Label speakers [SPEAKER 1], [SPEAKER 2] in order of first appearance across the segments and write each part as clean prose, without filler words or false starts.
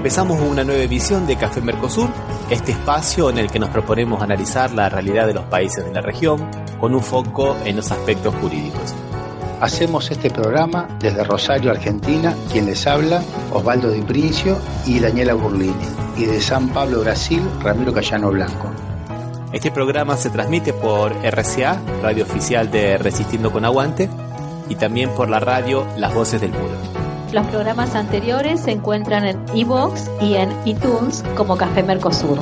[SPEAKER 1] Empezamos una nueva edición de Café Mercosur, este espacio en el que nos proponemos analizar la realidad de los países de la región con un foco en los aspectos jurídicos.
[SPEAKER 2] Hacemos este programa desde Rosario, Argentina, quien les habla, Osvaldo Di Princio y Daniela Burlini, y de San Pablo, Brasil, Ramiro Cayano Blanco.
[SPEAKER 1] Este programa se transmite por RCA, radio oficial de Resistiendo con Aguante, y también por la radio Las Voces del Muro.
[SPEAKER 3] Los programas anteriores se encuentran en iVoox y en iTunes como Café Mercosur.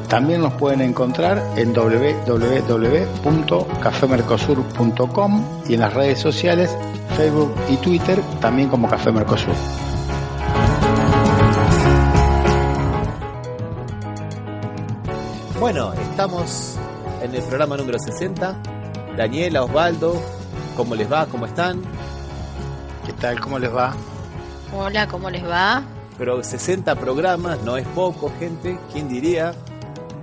[SPEAKER 2] También nos pueden encontrar en www.cafemercosur.com y en las redes sociales, Facebook y Twitter, también como Café Mercosur.
[SPEAKER 1] Bueno, estamos en el programa número 60. Daniela, Osvaldo, ¿cómo les va? ¿Cómo están?
[SPEAKER 2] ¿Qué tal? ¿Cómo les va?
[SPEAKER 4] Hola, ¿cómo les va?
[SPEAKER 1] Pero 60 programas no es poco, gente. ¿Quién diría?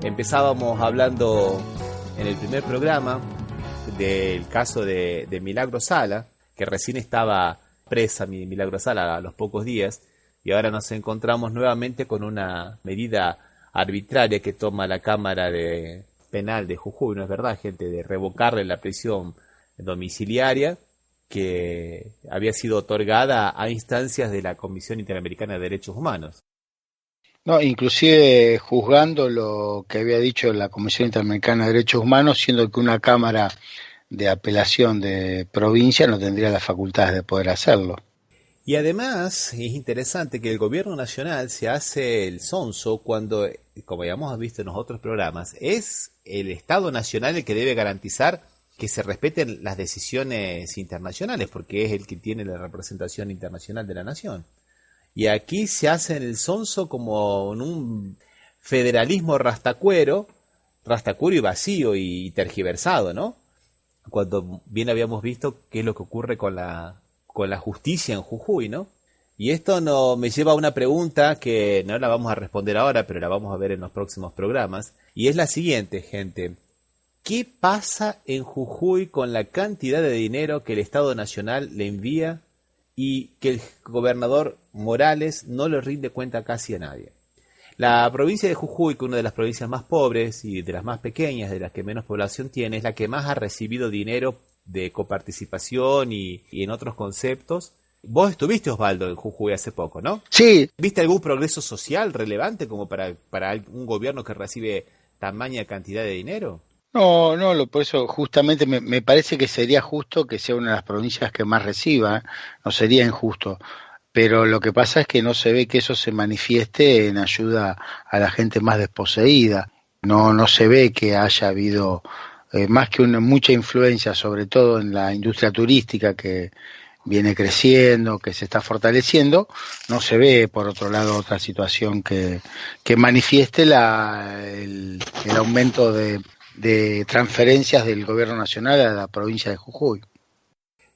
[SPEAKER 1] Empezábamos hablando en el primer programa del caso de Milagro Sala, que recién estaba presa Milagro Sala a los pocos días, y ahora nos encontramos nuevamente con una medida arbitraria que toma la Cámara Penal de Jujuy, ¿no es verdad, gente? De revocarle la prisión domiciliaria que había sido otorgada a instancias de la Comisión Interamericana de Derechos Humanos.
[SPEAKER 2] No, inclusive juzgando lo que había dicho la Comisión Interamericana de Derechos Humanos, siendo que una Cámara de Apelación de provincia no tendría las facultades de poder hacerlo.
[SPEAKER 1] Y además es interesante que el gobierno nacional se hace el sonso cuando, como ya hemos visto en los otros programas, es el Estado nacional el que debe garantizar que se respeten las decisiones internacionales, porque es el que tiene la representación internacional de la nación. Y aquí se hace el sonso como en un federalismo rastacuero y vacío y tergiversado, ¿no? Cuando bien habíamos visto qué es lo que ocurre con la justicia en Jujuy, ¿no? Y esto me lleva a una pregunta que no la vamos a responder ahora, pero la vamos a ver en los próximos programas, y es la siguiente, gente. ¿Qué pasa en Jujuy con la cantidad de dinero que el Estado Nacional le envía y que el gobernador Morales no le rinde cuenta casi a nadie? La provincia de Jujuy, que es una de las provincias más pobres y de las más pequeñas, de las que menos población tiene, es la que más ha recibido dinero de coparticipación y en otros conceptos. Vos estuviste, Osvaldo, en Jujuy hace poco, ¿no?
[SPEAKER 2] Sí.
[SPEAKER 1] ¿Viste algún progreso social relevante como para un gobierno que recibe tamaña cantidad de dinero?
[SPEAKER 2] No, por eso justamente me parece que sería justo que sea una de las provincias que más reciba, no sería injusto, pero lo que pasa es que no se ve que eso se manifieste en ayuda a la gente más desposeída, no se ve que haya habido más que mucha influencia, sobre todo en la industria turística que viene creciendo, que se está fortaleciendo, no se ve por otro lado otra situación que manifieste el aumento de transferencias del gobierno nacional a la provincia de Jujuy.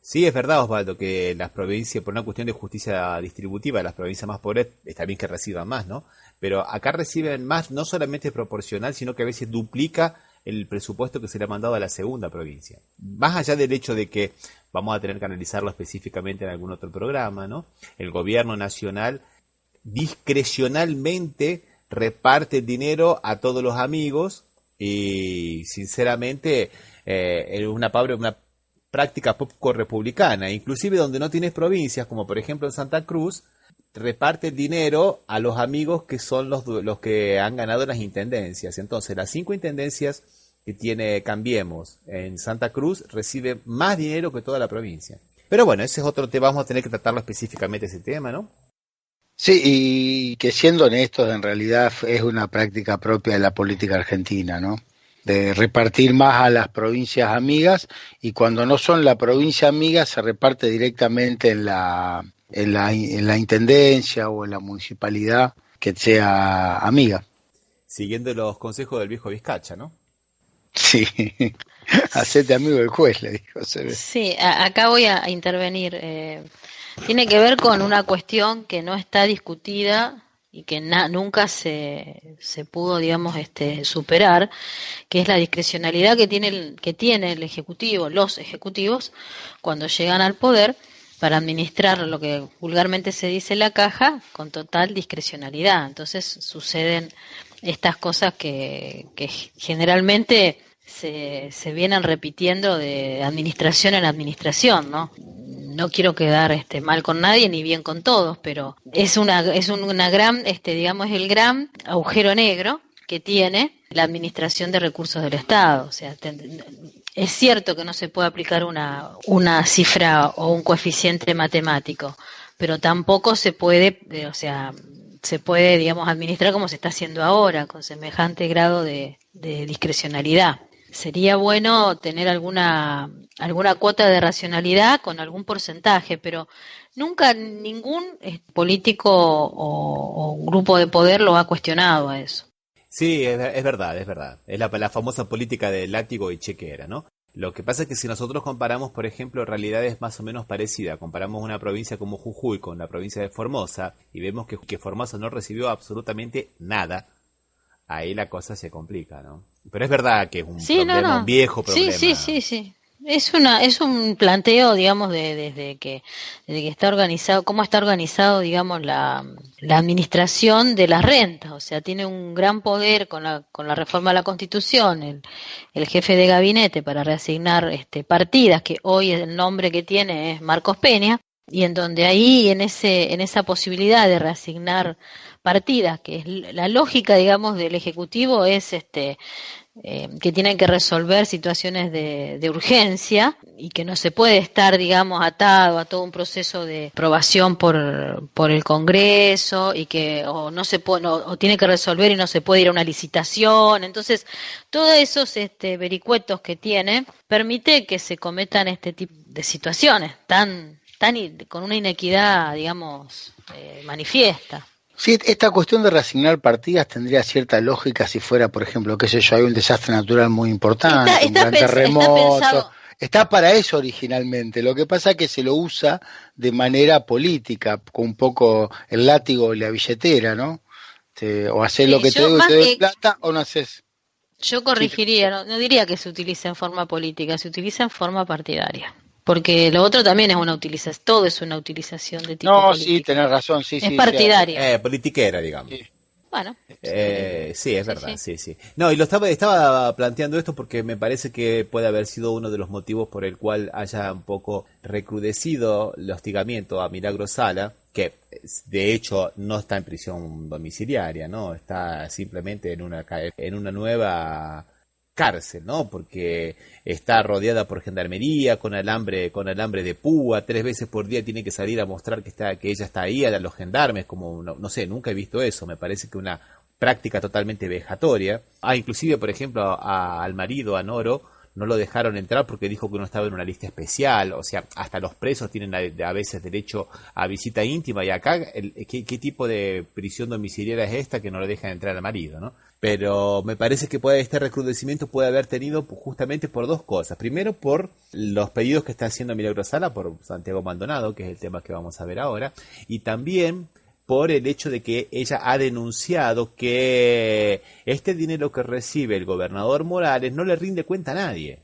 [SPEAKER 1] Sí, es verdad, Osvaldo, que las provincias, por una cuestión de justicia distributiva, las provincias más pobres, está bien que reciban más, ¿no? Pero acá reciben más, no solamente proporcional, sino que a veces duplica el presupuesto que se le ha mandado a la segunda provincia. Más allá del hecho de que vamos a tener que analizarlo específicamente en algún otro programa, ¿no? El gobierno nacional discrecionalmente reparte el dinero a todos los amigos y sinceramente es una práctica poco republicana, inclusive donde no tienes provincias, como por ejemplo en Santa Cruz, reparte el dinero a los amigos que son los que han ganado las intendencias. Entonces las 5 intendencias que tiene Cambiemos en Santa Cruz reciben más dinero que toda la provincia. Pero bueno, ese es otro tema, vamos a tener que tratarlo específicamente ese tema, ¿no?
[SPEAKER 2] Sí, y que siendo honestos, en realidad es una práctica propia de la política argentina, ¿no? De repartir más a las provincias amigas, y cuando no son la provincia amiga se reparte directamente en la intendencia o en la municipalidad que sea amiga.
[SPEAKER 1] Siguiendo los consejos del viejo Vizcacha, ¿no?
[SPEAKER 2] Sí, hacete amigo del juez, le dijo.
[SPEAKER 4] Sí, acá voy a intervenir. Tiene que ver con una cuestión que no está discutida y que nunca se pudo, digamos, superar, que es la discrecionalidad que tiene el Ejecutivo, los ejecutivos, cuando llegan al poder, para administrar lo que vulgarmente se dice la caja con total discrecionalidad. Entonces suceden estas cosas que generalmente se vienen repitiendo de administración en administración, ¿no? No quiero quedar mal con nadie ni bien con todos, pero es una gran, digamos, es el gran agujero negro que tiene la administración de recursos del Estado. O sea, es cierto que no se puede aplicar una cifra o un coeficiente matemático, pero tampoco se puede, se puede, digamos, administrar como se está haciendo ahora, con semejante grado de discrecionalidad. Sería bueno tener alguna cuota de racionalidad con algún porcentaje, pero nunca ningún político o grupo de poder lo ha cuestionado a eso.
[SPEAKER 1] Sí, es verdad, es verdad. Es la famosa política del látigo y chequera, ¿no? Lo que pasa es que si nosotros comparamos, por ejemplo, realidades más o menos parecidas, comparamos una provincia como Jujuy con la provincia de Formosa y vemos que Formosa no recibió absolutamente nada, ahí la cosa se complica, ¿no? Pero es verdad que es un problema, un viejo problema.
[SPEAKER 4] Sí. Es un planteo, digamos, desde que está organizado, cómo está organizado, digamos, la administración de las rentas. O sea, tiene un gran poder con la reforma de la Constitución, el jefe de gabinete para reasignar partidas, que hoy el nombre que tiene es Marcos Peña, y en donde ahí, en esa posibilidad de reasignar partidas, que es la lógica, digamos, del Ejecutivo es que tienen que resolver situaciones de urgencia y que no se puede estar, digamos, atado a todo un proceso de aprobación por el Congreso y que o tiene que resolver y no se puede ir a una licitación. Entonces, todos esos vericuetos que tiene permite que se cometan este tipo de situaciones con una inequidad, digamos, manifiesta.
[SPEAKER 2] Sí, esta cuestión de reasignar partidas tendría cierta lógica si fuera, por ejemplo, qué sé yo, hay un desastre natural muy importante, un gran terremoto. Está para eso originalmente. Lo que pasa es que se lo usa de manera política, con un poco el látigo y la billetera, ¿no? O haces lo que te digo y te doy plata, o no haces.
[SPEAKER 4] Yo corregiría, no diría que se utiliza en forma política, se utiliza en forma partidaria. Porque lo otro también es una utilización, todo es una utilización de tipo político.
[SPEAKER 2] Sí, tenés razón, sí.
[SPEAKER 4] Es partidaria.
[SPEAKER 1] Politiquera, digamos.
[SPEAKER 2] Sí.
[SPEAKER 4] Bueno.
[SPEAKER 1] Sí, es verdad, sí. No, y estaba planteando esto porque me parece que puede haber sido uno de los motivos por el cual haya un poco recrudecido el hostigamiento a Milagro Sala, que de hecho no está en prisión domiciliaria, ¿no? Está simplemente en una nueva cárcel, ¿no? Porque está rodeada por gendarmería, con alambre de púa, 3 veces por día tiene que salir a mostrar que ella está ahí a los gendarmes, como no sé, nunca he visto eso, me parece que una práctica totalmente vejatoria. Inclusive, por ejemplo, al marido, a Noro, no lo dejaron entrar porque dijo que no estaba en una lista especial. O sea, hasta los presos tienen a veces derecho a visita íntima, y acá, ¿qué tipo de prisión domiciliaria es esta que no le dejan entrar al marido, ¿no? Pero me parece que este recrudecimiento puede haber tenido justamente por 2 cosas. Primero, por los pedidos que está haciendo Milagro Sala por Santiago Maldonado, que es el tema que vamos a ver ahora, y también por el hecho de que ella ha denunciado que este dinero que recibe el gobernador Morales no le rinde cuenta a nadie.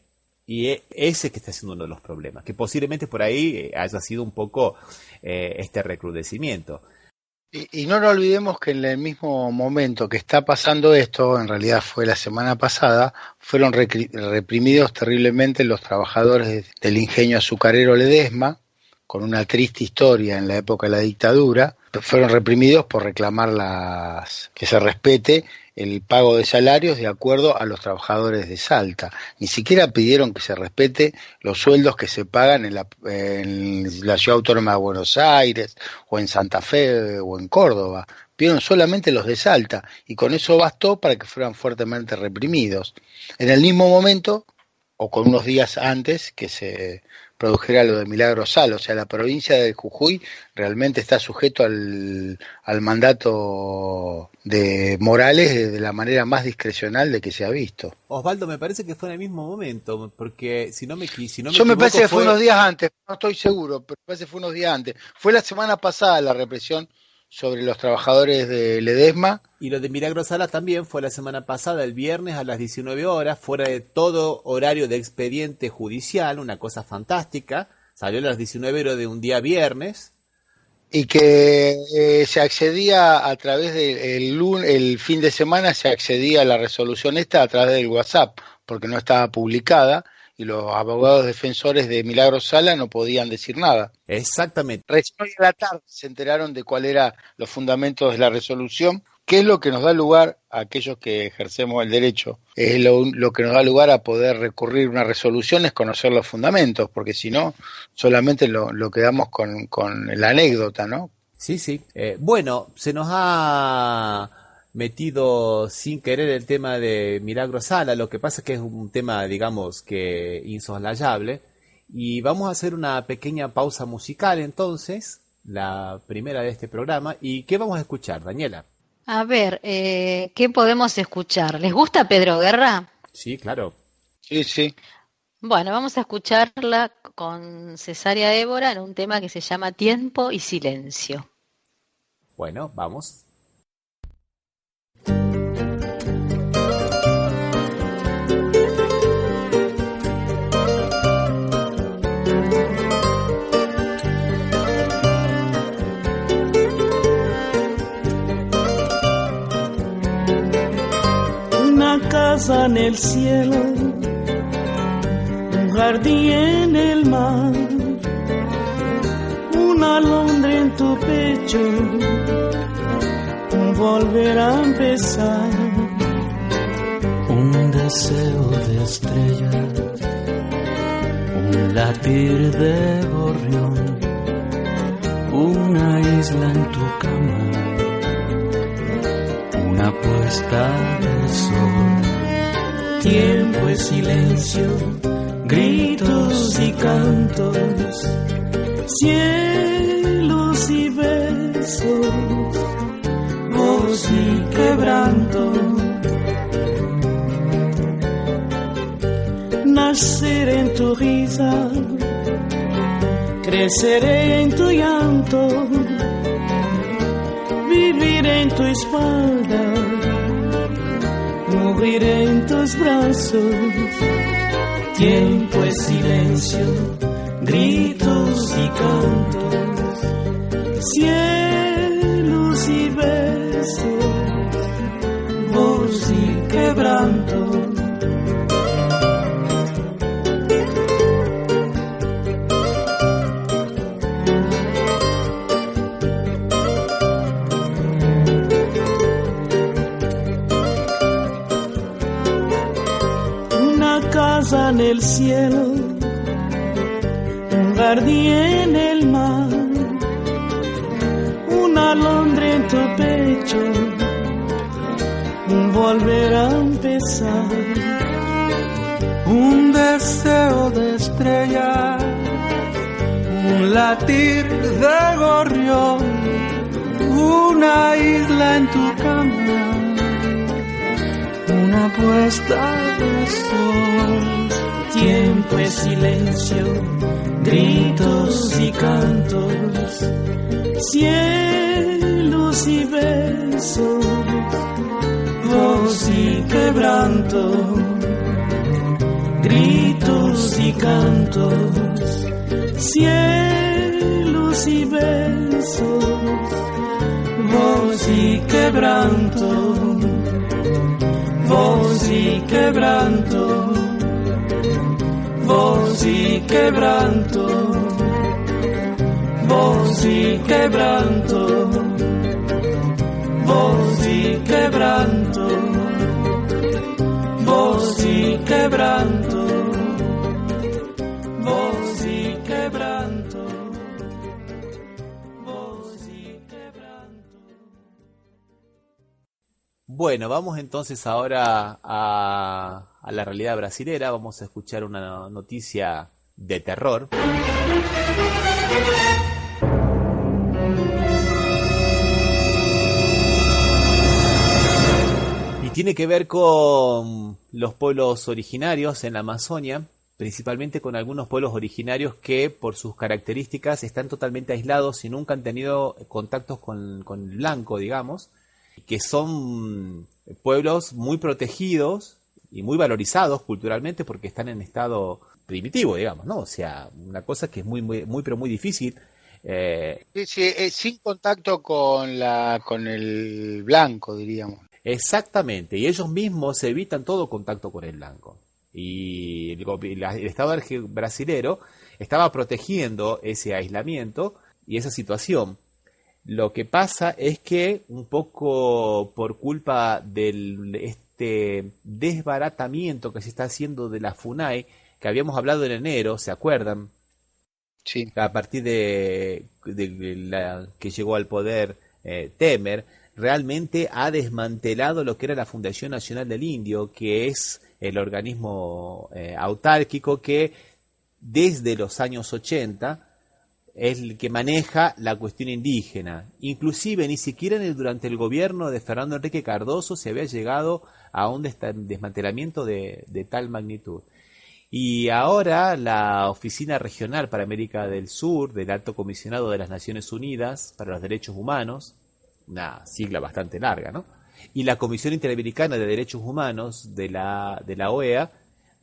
[SPEAKER 1] Y ese que está siendo uno de los problemas, que posiblemente por ahí haya sido un poco este recrudecimiento.
[SPEAKER 2] Y no nos olvidemos que en el mismo momento que está pasando esto, en realidad fue la semana pasada, fueron reprimidos terriblemente los trabajadores del ingenio azucarero Ledesma, con una triste historia en la época de la dictadura. Fueron reprimidos por reclamar que se respete el pago de salarios de acuerdo a los trabajadores de Salta. Ni siquiera pidieron que se respete los sueldos que se pagan en la Ciudad Autónoma de Buenos Aires, o en Santa Fe, o en Córdoba. Pidieron solamente los de Salta, y con eso bastó para que fueran fuertemente reprimidos. En el mismo momento, o con unos días antes que se produjera lo de Milagro Sala, o sea, la provincia de Jujuy realmente está sujeto al mandato de Morales de la manera más discrecional de que se ha visto.
[SPEAKER 1] Osvaldo, me parece que fue en el mismo momento, porque si no me
[SPEAKER 2] me parece que fue unos días antes, no estoy seguro, pero me parece que fue unos días antes. Fue la semana pasada la represión sobre los trabajadores de Ledesma.
[SPEAKER 1] Y lo de Milagro Sala también fue la semana pasada, el viernes a las 19 horas, fuera de todo horario de expediente judicial, una cosa fantástica, Salió a las 19 horas de un día viernes.
[SPEAKER 2] Y que se accedía a través el fin de semana, se accedía a la resolución esta a través del WhatsApp, porque no estaba publicada y los abogados defensores de Milagro Sala no podían decir nada.
[SPEAKER 1] Exactamente.
[SPEAKER 2] Recién hoy a la tarde se enteraron de cuáles eran los fundamentos de la resolución, que es lo que nos da lugar a aquellos que ejercemos el derecho, es lo que nos da lugar a poder recurrir a una resolución, es conocer los fundamentos, porque si no, solamente lo quedamos con la anécdota, ¿no?
[SPEAKER 1] Sí, sí. Bueno, se nos ha metido sin querer el tema de Milagro Sala, lo que pasa es que es un tema, digamos, que insoslayable, y vamos a hacer una pequeña pausa musical entonces, la primera de este programa, ¿y qué vamos a escuchar, Daniela?
[SPEAKER 4] A ver, ¿qué podemos escuchar? ¿Les gusta Pedro Guerra?
[SPEAKER 1] Sí, claro.
[SPEAKER 2] Sí, sí.
[SPEAKER 4] Bueno, vamos a escucharla con Cesárea Évora en un tema que se llama Tiempo y Silencio.
[SPEAKER 1] Bueno, vamos.
[SPEAKER 5] Casa en el cielo, un jardín en el mar, una alondra en tu pecho, un volver a empezar,
[SPEAKER 6] un deseo de estrellas, un latir de gorrión, una isla en tu cama, una puesta de sol.
[SPEAKER 5] Tiempo y silencio, gritos y cantos, cielos y besos, voz y quebranto. Nacer en tu risa, creceré en tu llanto, vivir en tu espalda, morir en tus brazos. Tiempo es silencio, gritos y cantos, cielos y besos, voz y quebranto. En el cielo, un jardín en el mar, una alondra en tu pecho, un volver a empezar,
[SPEAKER 6] un deseo de estrella, un latir de gorrión, una isla en tu cama, una puesta de sol.
[SPEAKER 5] Tiempo es silencio, gritos y cantos, cielos y besos, voz y quebranto. Gritos y cantos, cielos y besos, voz y quebranto. Voz y quebranto, voz y quebranto, voz y quebranto, voz y quebranto, voz y quebranto, voz y quebranto, voz y quebranto.
[SPEAKER 1] Bueno, vamos entonces ahora a la realidad brasilera. Vamos a escuchar una noticia de terror. Y tiene que ver con los pueblos originarios en la Amazonia, principalmente con algunos pueblos originarios que por sus características están totalmente aislados y nunca han tenido contactos con el blanco, digamos, que son pueblos muy protegidos y muy valorizados culturalmente porque están en estado primitivo, digamos, ¿no? O sea, una cosa que es pero muy difícil.
[SPEAKER 2] Sí, sin contacto con el blanco, diríamos.
[SPEAKER 1] Exactamente, y ellos mismos evitan todo contacto con el blanco. Y el Estado brasilero estaba protegiendo ese aislamiento y esa situación. Lo que pasa es que un poco por culpa de este desbaratamiento que se está haciendo de la FUNAI, que habíamos hablado en enero, ¿se acuerdan?
[SPEAKER 2] Sí.
[SPEAKER 1] A partir de que llegó al poder Temer, realmente ha desmantelado lo que era la Fundación Nacional del Indio, que es el organismo autárquico que desde los años 80 es el que maneja la cuestión indígena. Inclusive ni siquiera durante el gobierno de Fernando Enrique Cardoso se había llegado a un desmantelamiento de tal magnitud. Y ahora la Oficina Regional para América del Sur del Alto Comisionado de las Naciones Unidas para los Derechos Humanos, una sigla bastante larga, ¿no? Y la Comisión Interamericana de Derechos Humanos de la OEA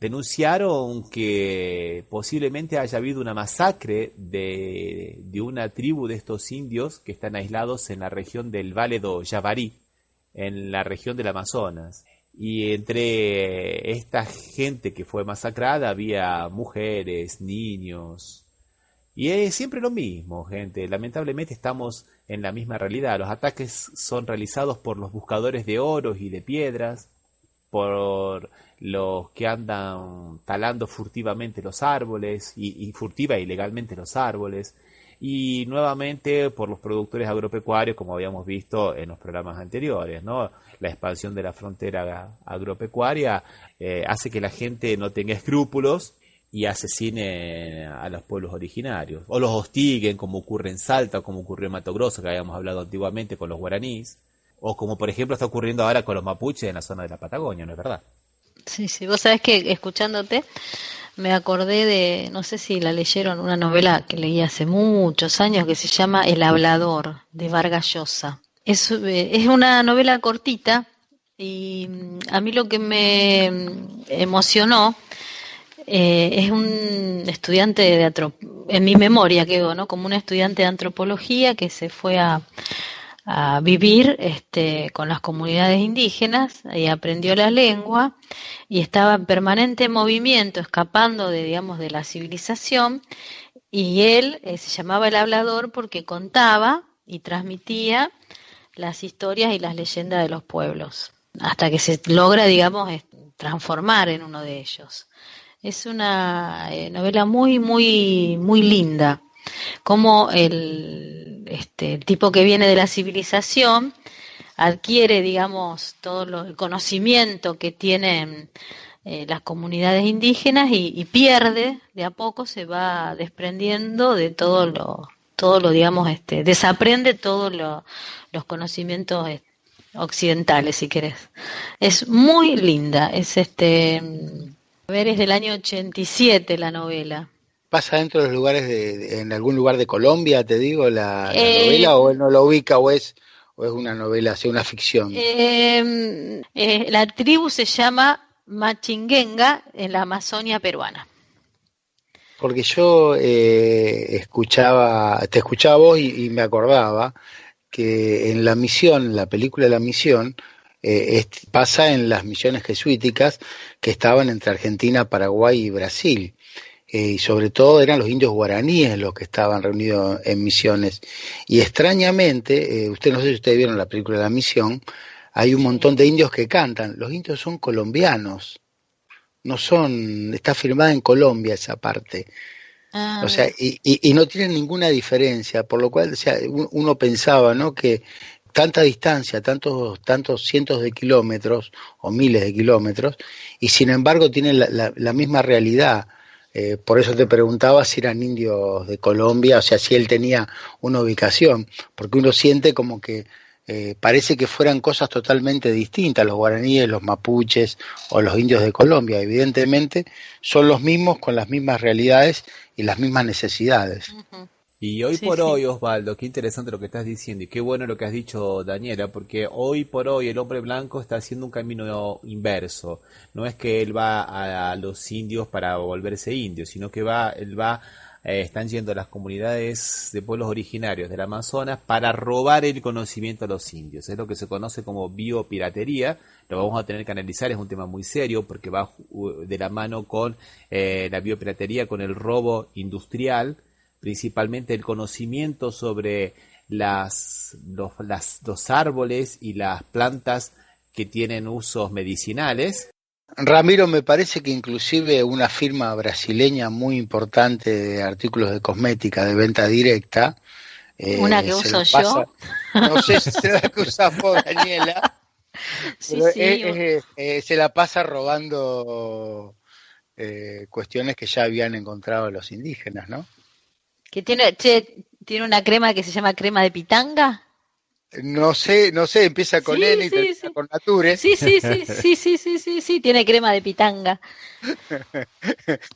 [SPEAKER 1] denunciaron que posiblemente haya habido una masacre de una tribu de estos indios que están aislados en la región del Valle do Javari, en la región del Amazonas. Y entre esta gente que fue masacrada había mujeres, niños. Y es siempre lo mismo, gente. Lamentablemente estamos en la misma realidad. Los ataques son realizados por los buscadores de oros y de piedras, por los que andan talando furtivamente los árboles y furtiva e ilegalmente los árboles, y nuevamente por los productores agropecuarios, como habíamos visto en los programas anteriores, ¿no? La expansión de la frontera agropecuaria hace que la gente no tenga escrúpulos y asesine a los pueblos originarios, o los hostiguen, como ocurre en Salta, o como ocurrió en Mato Grosso, que habíamos hablado antiguamente con los guaraníes, o como por ejemplo está ocurriendo ahora con los mapuches en la zona de la Patagonia, ¿no es verdad?
[SPEAKER 4] Sí, sí, vos sabés que escuchándote me acordé de, no sé si la leyeron, una novela que leí hace muchos años que se llama El Hablador, de Vargas Llosa. Es una novela cortita y a mí lo que me emocionó es un estudiante en mi memoria quedó, ¿no? Como un estudiante de antropología que se fue a vivir con las comunidades indígenas y aprendió la lengua y estaba en permanente movimiento, escapando de la civilización, y él se llamaba El Hablador porque contaba y transmitía las historias y las leyendas de los pueblos, hasta que se logra, transformar en uno de ellos. Es una novela muy, muy, muy linda. Como el tipo que viene de la civilización adquiere, todo el conocimiento que tienen las comunidades indígenas y pierde, de a poco se va desprendiendo de desaprende todos los conocimientos occidentales, si querés. Es muy linda, es es del año 87 la novela.
[SPEAKER 2] ¿Pasa dentro de los lugares en algún lugar de Colombia, te digo, la novela, o él no lo ubica, o es una novela, o sea, una ficción?
[SPEAKER 4] La tribu se llama Machingenga en la Amazonia peruana.
[SPEAKER 2] Porque yo te escuchaba vos y me acordaba que en La Misión, la película La Misión, pasa en las misiones jesuíticas que estaban entre Argentina, Paraguay y Brasil. Y sobre todo eran los indios guaraníes los que estaban reunidos en Misiones. Y extrañamente, no sé si ustedes vieron la película La Misión, hay un montón de indios que cantan. Los indios son colombianos, está filmada en Colombia esa parte. O sea, y no tienen ninguna diferencia, por lo cual, o sea, uno pensaba, ¿no?, que tanta distancia, tantos cientos de kilómetros o miles de kilómetros, y sin embargo tienen la misma realidad. Por eso te preguntaba si eran indios de Colombia, o sea, si él tenía una ubicación, porque uno siente como que parece que fueran cosas totalmente distintas, los guaraníes, los mapuches o los indios de Colombia. Evidentemente son los mismos, con las mismas realidades y las mismas necesidades.
[SPEAKER 1] Y hoy
[SPEAKER 4] Sí,
[SPEAKER 1] por
[SPEAKER 4] sí.
[SPEAKER 1] hoy, Osvaldo, qué interesante lo que estás diciendo y qué bueno lo que has dicho, Daniela, porque hoy por hoy el hombre blanco está haciendo un camino inverso. No es que él va a los indios para volverse indio, sino que están yendo a las comunidades de pueblos originarios del Amazonas para robar el conocimiento a los indios. Es lo que se conoce como biopiratería. Lo vamos a tener que analizar, es un tema muy serio porque va de la mano con la biopiratería, con el robo industrial, principalmente el conocimiento sobre los árboles y las plantas que tienen usos medicinales.
[SPEAKER 2] Ramiro, me parece que inclusive una firma brasileña muy importante de artículos de cosmética de venta directa,
[SPEAKER 4] Una que
[SPEAKER 2] se
[SPEAKER 4] uso
[SPEAKER 2] la pasa,
[SPEAKER 4] yo.
[SPEAKER 2] no sé si será la que usás vos, Daniela,
[SPEAKER 4] Sí,
[SPEAKER 2] pero
[SPEAKER 4] sí.
[SPEAKER 2] se la pasa robando cuestiones que ya habían encontrado los indígenas, ¿no?
[SPEAKER 4] Que tiene una crema que se llama crema de pitanga.
[SPEAKER 2] No sé, empieza con
[SPEAKER 4] Sí,
[SPEAKER 2] N y
[SPEAKER 4] sí,
[SPEAKER 2] termina
[SPEAKER 4] sí.
[SPEAKER 2] con Nature.
[SPEAKER 4] Sí, sí, sí, sí, sí, sí, sí, sí, tiene crema de pitanga.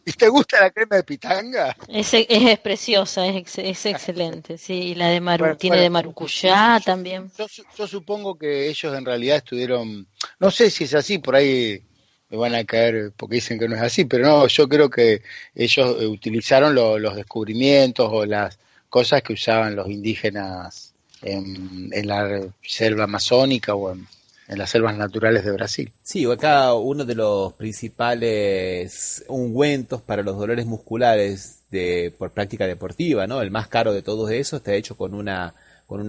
[SPEAKER 2] ¿Y te gusta la crema de pitanga?
[SPEAKER 4] Es preciosa, es excelente. Sí, y la de tiene
[SPEAKER 2] Bueno,
[SPEAKER 4] de maracuyá también.
[SPEAKER 2] yo supongo que ellos en realidad estuvieron, no sé si es así, por ahí me van a caer porque dicen que no es así, pero no, yo creo que ellos utilizaron los descubrimientos o las cosas que usaban los indígenas en la selva amazónica o en las selvas naturales de Brasil.
[SPEAKER 1] Sí, acá uno de los principales ungüentos para los dolores musculares por práctica deportiva, ¿no? El más caro de todos esos está hecho con una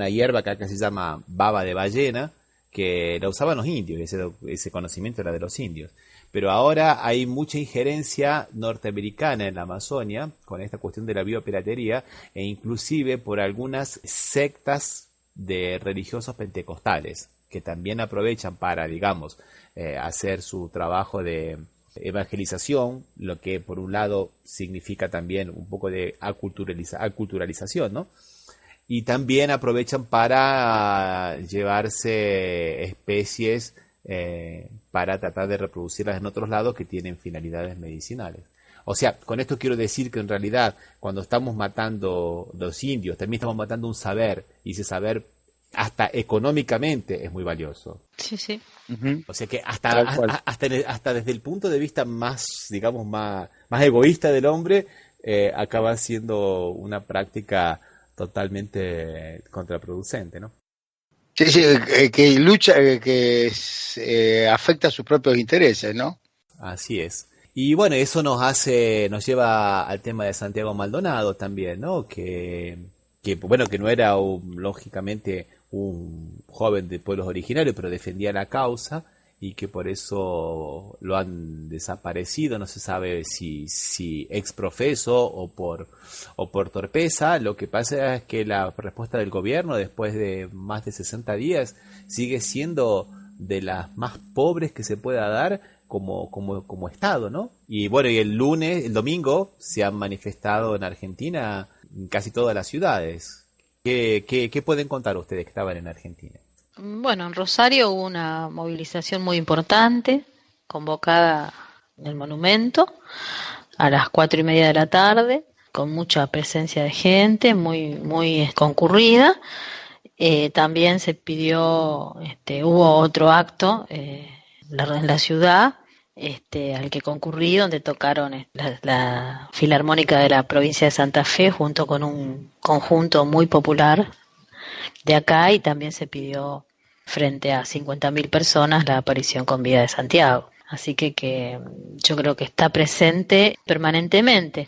[SPEAKER 1] hierba que acá se llama baba de ballena, que la usaban los indios, ese conocimiento era de los indios. Pero ahora hay mucha injerencia norteamericana en la Amazonia con esta cuestión de la biopiratería e inclusive por algunas sectas de religiosos pentecostales que también aprovechan para, digamos, hacer su trabajo de evangelización, lo que por un lado significa también un poco de aculturalización, ¿no? Y también aprovechan para llevarse especies para tratar de reproducirlas en otros lados que tienen finalidades medicinales. O sea, con esto quiero decir que en realidad cuando estamos matando los indios, también estamos matando un saber, y ese saber hasta económicamente es muy valioso.
[SPEAKER 4] Sí, sí.
[SPEAKER 2] Uh-huh.
[SPEAKER 1] O sea que
[SPEAKER 2] Tal cual.
[SPEAKER 1] hasta desde el punto de vista más, digamos, más egoísta del hombre, acaba siendo una práctica totalmente contraproducente, ¿no?
[SPEAKER 2] Sí, sí, que lucha, afecta a sus propios intereses, ¿no?
[SPEAKER 1] Así es. Y bueno, eso nos lleva al tema de Santiago Maldonado también, ¿no? Bueno, que no era lógicamente un joven de pueblos originarios, pero defendía la causa y que por eso lo han desaparecido, no se sabe si ex profeso o por torpeza. Lo que pasa es que la respuesta del gobierno después de más de 60 días sigue siendo de las más pobres que se pueda dar como Estado, ¿no? Y bueno, y el domingo se han manifestado en Argentina en casi todas las ciudades. ¿Qué pueden contar ustedes que estaban en Argentina?
[SPEAKER 4] Bueno, en Rosario hubo una movilización muy importante, convocada en el monumento a las 4:30 de la tarde, con mucha presencia de gente, muy, muy concurrida. También se pidió, hubo otro acto en la ciudad, al que concurrí, donde tocaron la Filarmónica de la provincia de Santa Fe junto con un conjunto muy popular de acá, y también se pidió frente a 50.000 personas la aparición con vida de Santiago. Así que yo creo que está presente permanentemente.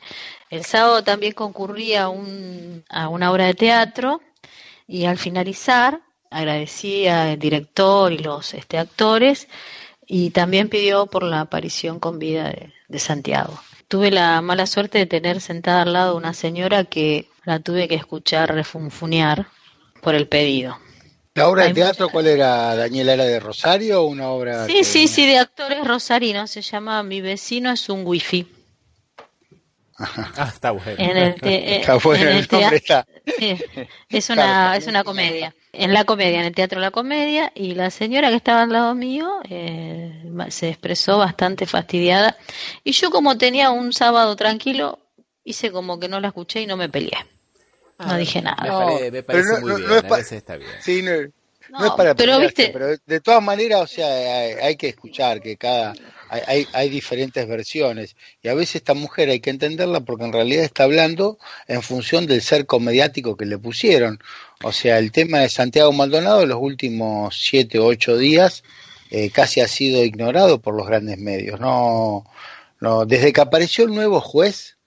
[SPEAKER 4] El sábado también concurrí a una obra de teatro, y al finalizar agradecí al director y los actores, y también pidió por la aparición con vida de Santiago. Tuve la mala suerte de tener sentada al lado una señora que la tuve que escuchar refunfunear por el pedido.
[SPEAKER 2] ¿La obra de
[SPEAKER 4] Hay
[SPEAKER 2] teatro
[SPEAKER 4] mucha...
[SPEAKER 2] cuál era, Daniela? ¿Era de Rosario o una obra
[SPEAKER 4] Sí,
[SPEAKER 2] que
[SPEAKER 4] sí,
[SPEAKER 2] venía?
[SPEAKER 4] sí, de actores rosarinos. Se llama Mi vecino es un wifi.
[SPEAKER 1] Ah, está bueno.
[SPEAKER 2] Está bueno,
[SPEAKER 4] En
[SPEAKER 2] el
[SPEAKER 4] el
[SPEAKER 2] nombre está.
[SPEAKER 4] es
[SPEAKER 2] Claro,
[SPEAKER 4] una comedia. En la comedia, en el Teatro La Comedia, y la señora que estaba al lado mío se expresó bastante fastidiada. Y yo, como tenía un sábado tranquilo, hice como que no la escuché y no me peleé. No dije nada.
[SPEAKER 1] Me parece muy bien, a veces está bien.
[SPEAKER 2] Sí, no es para
[SPEAKER 4] pero
[SPEAKER 2] pelearse,
[SPEAKER 4] viste,
[SPEAKER 2] pero de todas maneras, o sea, hay que escuchar que hay diferentes versiones, y a veces esta mujer hay que entenderla porque en realidad está hablando en función del cerco mediático que le pusieron. O sea, el tema de Santiago Maldonado en los últimos 7 o 8 días casi ha sido ignorado por los grandes medios. No, desde que apareció el nuevo juez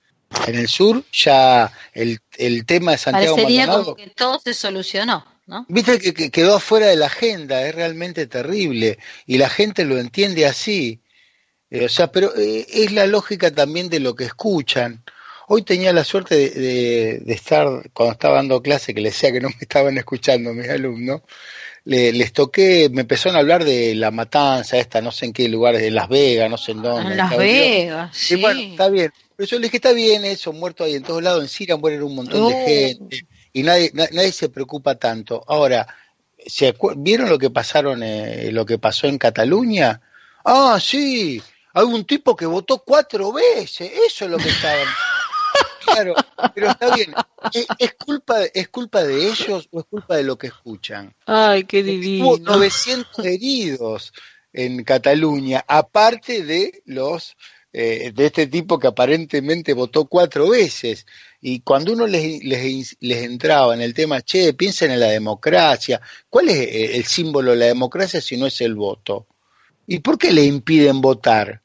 [SPEAKER 2] en el sur, ya el tema de Santiago
[SPEAKER 4] parecería
[SPEAKER 2] Maldonado,
[SPEAKER 4] como que todo se solucionó, ¿no?
[SPEAKER 2] viste que quedó afuera de la agenda, es realmente terrible, y la gente lo entiende así. O sea, pero es la lógica también de lo que escuchan. Hoy tenía la suerte de estar, cuando estaba dando clase, que les decía que no me estaban escuchando mis alumnos, les toqué, me empezaron a hablar de la matanza esta, no sé en qué lugares, de Las Vegas, no sé en dónde.
[SPEAKER 4] En Las Vegas, sí.
[SPEAKER 2] Y bueno, está bien. Pero yo les dije, está bien eso, muertos ahí en todos lados, en Siria mueren un montón de gente, y nadie se preocupa tanto. Ahora, ¿vieron lo que pasó en Cataluña? Ah, sí, hay un tipo que votó 4 veces, eso es lo que estaban. Claro, pero está bien. ¿Es culpa de ellos o es culpa de lo que escuchan?
[SPEAKER 4] Ay, qué divino.
[SPEAKER 2] Hubo 900 heridos en Cataluña, aparte de de este tipo que aparentemente votó 4 veces. Y cuando uno les entraba en el tema, piensen en la democracia. ¿Cuál es el símbolo de la democracia si no es el voto? ¿Y por qué le impiden votar?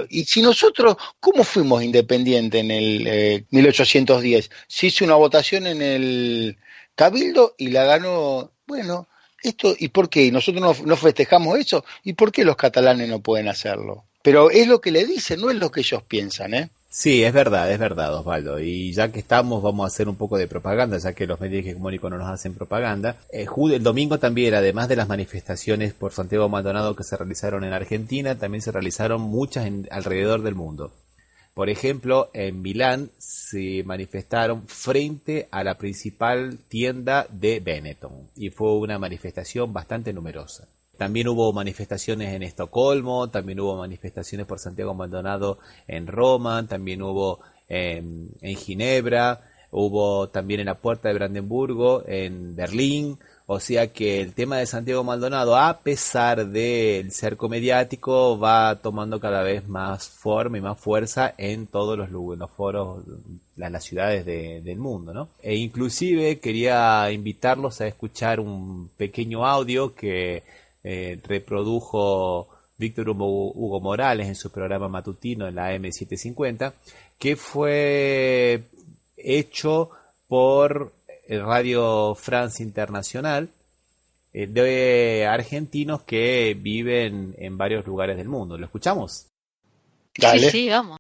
[SPEAKER 2] Y si nosotros, ¿cómo fuimos independientes en el 1810? Se hizo una votación en el Cabildo y la ganó, bueno, ¿y por qué? ¿Y nosotros no festejamos eso? ¿Y por qué los catalanes no pueden hacerlo? Pero es lo que le dicen, no es lo que ellos piensan, ¿eh?
[SPEAKER 1] Sí, es verdad, Osvaldo. Y ya que estamos, vamos a hacer un poco de propaganda, ya que los medios hegemónicos no nos hacen propaganda. El domingo también, además de las manifestaciones por Santiago Maldonado que se realizaron en Argentina, también se realizaron muchas alrededor del mundo. Por ejemplo, en Milán se manifestaron frente a la principal tienda de Benetton y fue una manifestación bastante numerosa. También hubo manifestaciones en Estocolmo, también hubo manifestaciones por Santiago Maldonado en Roma, también hubo en Ginebra, hubo también en la Puerta de Brandenburgo, en Berlín. O sea que el tema de Santiago Maldonado, a pesar del cerco mediático, va tomando cada vez más forma y más fuerza en todos los foros, las ciudades del mundo, ¿no? E inclusive quería invitarlos a escuchar un pequeño audio que reprodujo Víctor Hugo Morales en su programa matutino en la M750, que fue hecho por Radio France Internacional, de argentinos que viven en varios lugares del mundo. ¿Lo escuchamos?
[SPEAKER 2] Dale.
[SPEAKER 4] Sí, vamos.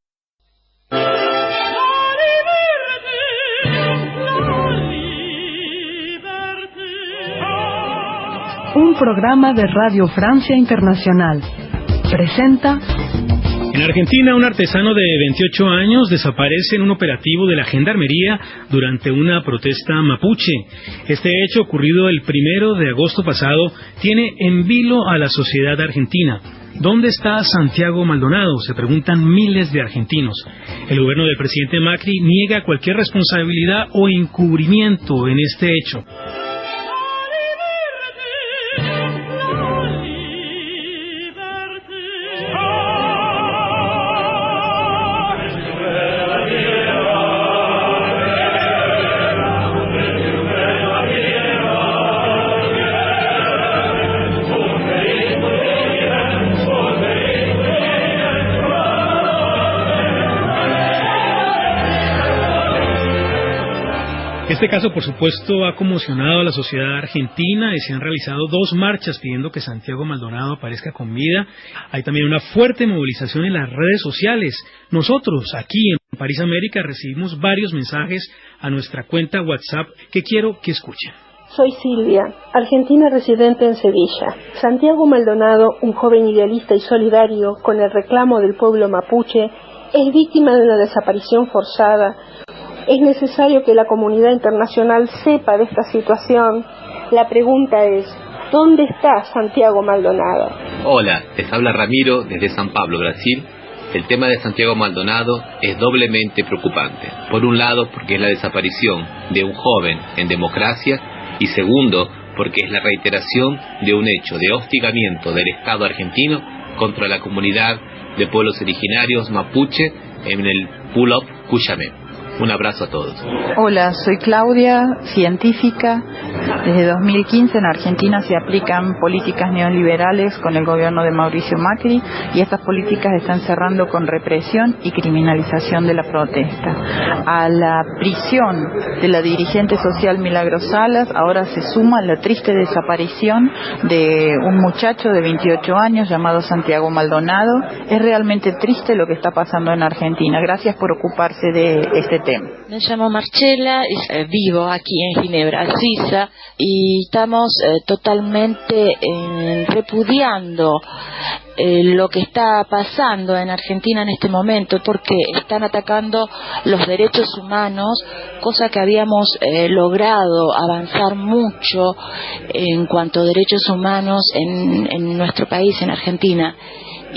[SPEAKER 7] Un programa de Radio Francia Internacional presenta.
[SPEAKER 8] En Argentina, un artesano de 28 años desaparece en un operativo de la Gendarmería durante una protesta mapuche. Este hecho, ocurrido el 1 de agosto pasado, tiene en vilo a la sociedad argentina. ¿Dónde está Santiago Maldonado?, se preguntan miles de argentinos. El gobierno del presidente Macri niega cualquier responsabilidad o encubrimiento en este hecho. Este caso, por supuesto, ha conmocionado a la sociedad argentina y se han realizado 2 marchas pidiendo que Santiago Maldonado aparezca con vida. Hay también una fuerte movilización en las redes sociales. Nosotros, aquí en París América, recibimos varios mensajes a nuestra cuenta WhatsApp que quiero que escuchen.
[SPEAKER 9] Soy Silvia, argentina residente en Sevilla. Santiago Maldonado, un joven idealista y solidario con el reclamo del pueblo mapuche, es víctima de una desaparición forzada. Es necesario que la comunidad internacional sepa de esta situación. La pregunta es, ¿dónde está Santiago Maldonado?
[SPEAKER 10] Hola, les habla Ramiro desde San Pablo, Brasil, El tema de Santiago Maldonado es doblemente preocupante. Por un lado, porque es la desaparición de un joven en democracia, y segundo, porque es la reiteración de un hecho de hostigamiento del Estado argentino contra la comunidad de pueblos originarios mapuche en el Pull-Up Cuyamé. Un abrazo a todos.
[SPEAKER 11] Hola, soy Claudia, científica. Desde 2015 en Argentina se aplican políticas neoliberales con el gobierno de Mauricio Macri y estas políticas están cerrando con represión y criminalización de la protesta. A la prisión de la dirigente social Milagros Salas ahora se suma la triste desaparición de un muchacho de 28 años llamado Santiago Maldonado. Es realmente triste lo que está pasando en Argentina. Gracias por ocuparse de este tema.
[SPEAKER 12] Me llamo Marcela, vivo aquí en Ginebra, Suiza, y estamos totalmente repudiando lo que está pasando en Argentina en este momento, porque están atacando los derechos humanos, cosa que habíamos logrado avanzar mucho en cuanto a derechos humanos en nuestro país, en Argentina.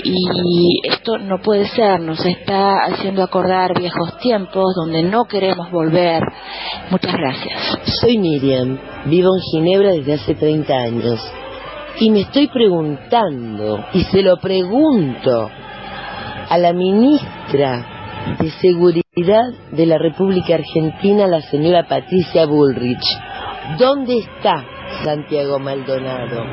[SPEAKER 12] Y esto no puede ser, nos está haciendo acordar viejos tiempos donde no queremos volver. Muchas gracias.
[SPEAKER 13] Soy Miriam, vivo en Ginebra desde hace 30 años y me estoy preguntando, y se lo pregunto a la ministra de Seguridad de la República Argentina, la señora Patricia Bullrich, ¿dónde está Santiago Maldonado?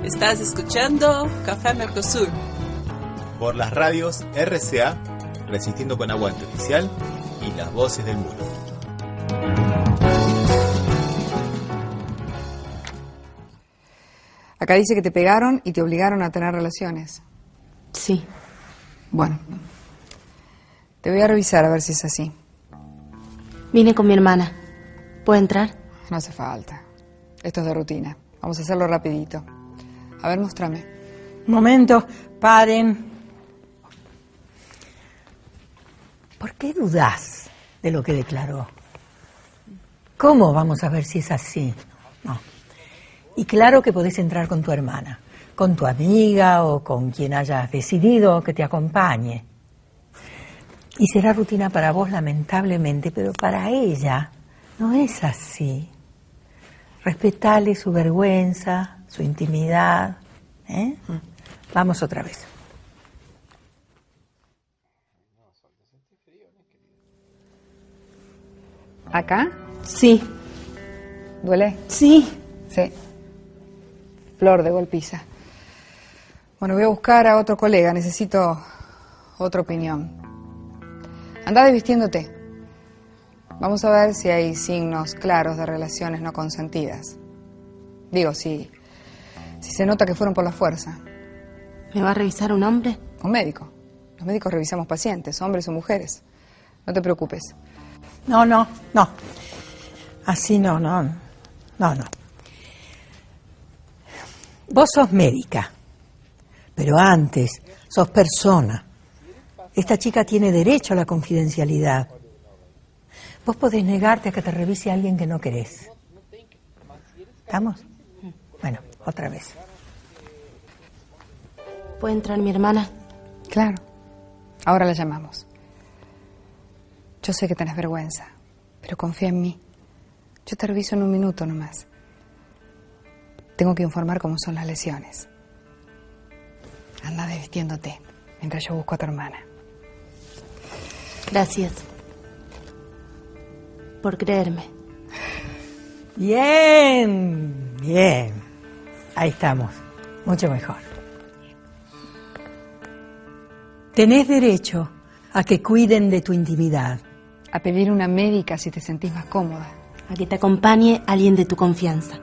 [SPEAKER 14] Estás escuchando Café Mercosur
[SPEAKER 1] por las radios RCA, Resistiendo con Aguante Oficial y Las Voces del Muro.
[SPEAKER 15] Acá dice que te pegaron y te obligaron a tener relaciones.
[SPEAKER 16] Sí.
[SPEAKER 15] Bueno, te voy a revisar a ver si es así.
[SPEAKER 16] Vine con mi hermana. ¿Puedo entrar?
[SPEAKER 15] No hace falta. Esto es de rutina. Vamos a hacerlo rapidito. A ver, muéstrame.
[SPEAKER 17] Momento, paren. ¿Por qué dudás de lo que declaró? ¿Cómo vamos a ver si es así? No. Y claro que podés entrar con tu hermana, con tu amiga o con quien hayas decidido que te acompañe. Y será rutina para vos, lamentablemente, pero para ella no es así. Respetale su vergüenza, su intimidad. Vamos otra vez.
[SPEAKER 15] ¿Acá?
[SPEAKER 16] Sí.
[SPEAKER 15] ¿Duele?
[SPEAKER 16] Sí.
[SPEAKER 15] Sí. Flor de golpiza. Bueno, voy a buscar a otro colega. Necesito otra opinión. Andá desvistiéndote. Vamos a ver si hay signos claros de relaciones no consentidas. Digo, si se nota que fueron por la fuerza.
[SPEAKER 16] ¿Me va a revisar un hombre?
[SPEAKER 15] Un médico. Los médicos revisamos pacientes, hombres o mujeres. No te preocupes.
[SPEAKER 17] No. Así no. Vos sos médica, pero antes sos persona. Esta chica tiene derecho a la confidencialidad. Vos podés negarte a que te revise alguien que no querés. ¿Estamos? Bueno, otra vez.
[SPEAKER 16] ¿Puede entrar mi hermana?
[SPEAKER 15] Claro. Ahora la llamamos. Yo sé que tenés vergüenza, pero confía en mí. Yo te reviso en un minuto nomás. Tengo que informar cómo son las lesiones. Anda desvistiéndote mientras yo busco a tu hermana.
[SPEAKER 16] Gracias por creerme.
[SPEAKER 17] Bien. Ahí estamos. Mucho mejor. Tenés derecho a que cuiden de tu intimidad.
[SPEAKER 15] A pedir una médica si te sentís más cómoda.
[SPEAKER 16] A que te acompañe alguien de tu confianza.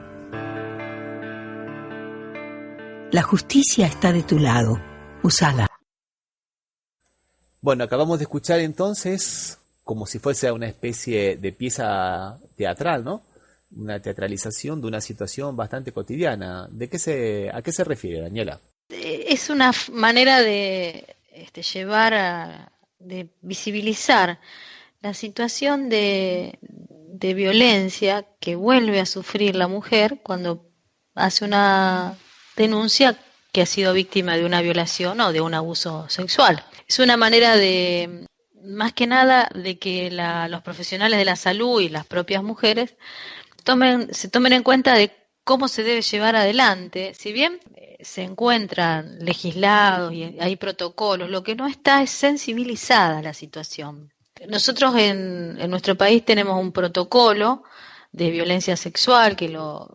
[SPEAKER 17] La justicia está de tu lado. Usala.
[SPEAKER 1] Bueno, acabamos de escuchar entonces como si fuese una especie de pieza teatral, ¿no? Una teatralización de una situación bastante cotidiana. ¿A qué se refiere, Daniela?
[SPEAKER 4] Es una manera de de visibilizar la situación de violencia que vuelve a sufrir la mujer cuando hace una denuncia que ha sido víctima de una violación o de un abuso sexual. Es una manera de, más que nada, de que los profesionales de la salud y las propias mujeres se tomen en cuenta de cómo se debe llevar adelante. Si bien se encuentran legislados y hay protocolos, lo que no está es sensibilizada la situación. Nosotros en nuestro país tenemos un protocolo de violencia sexual que lo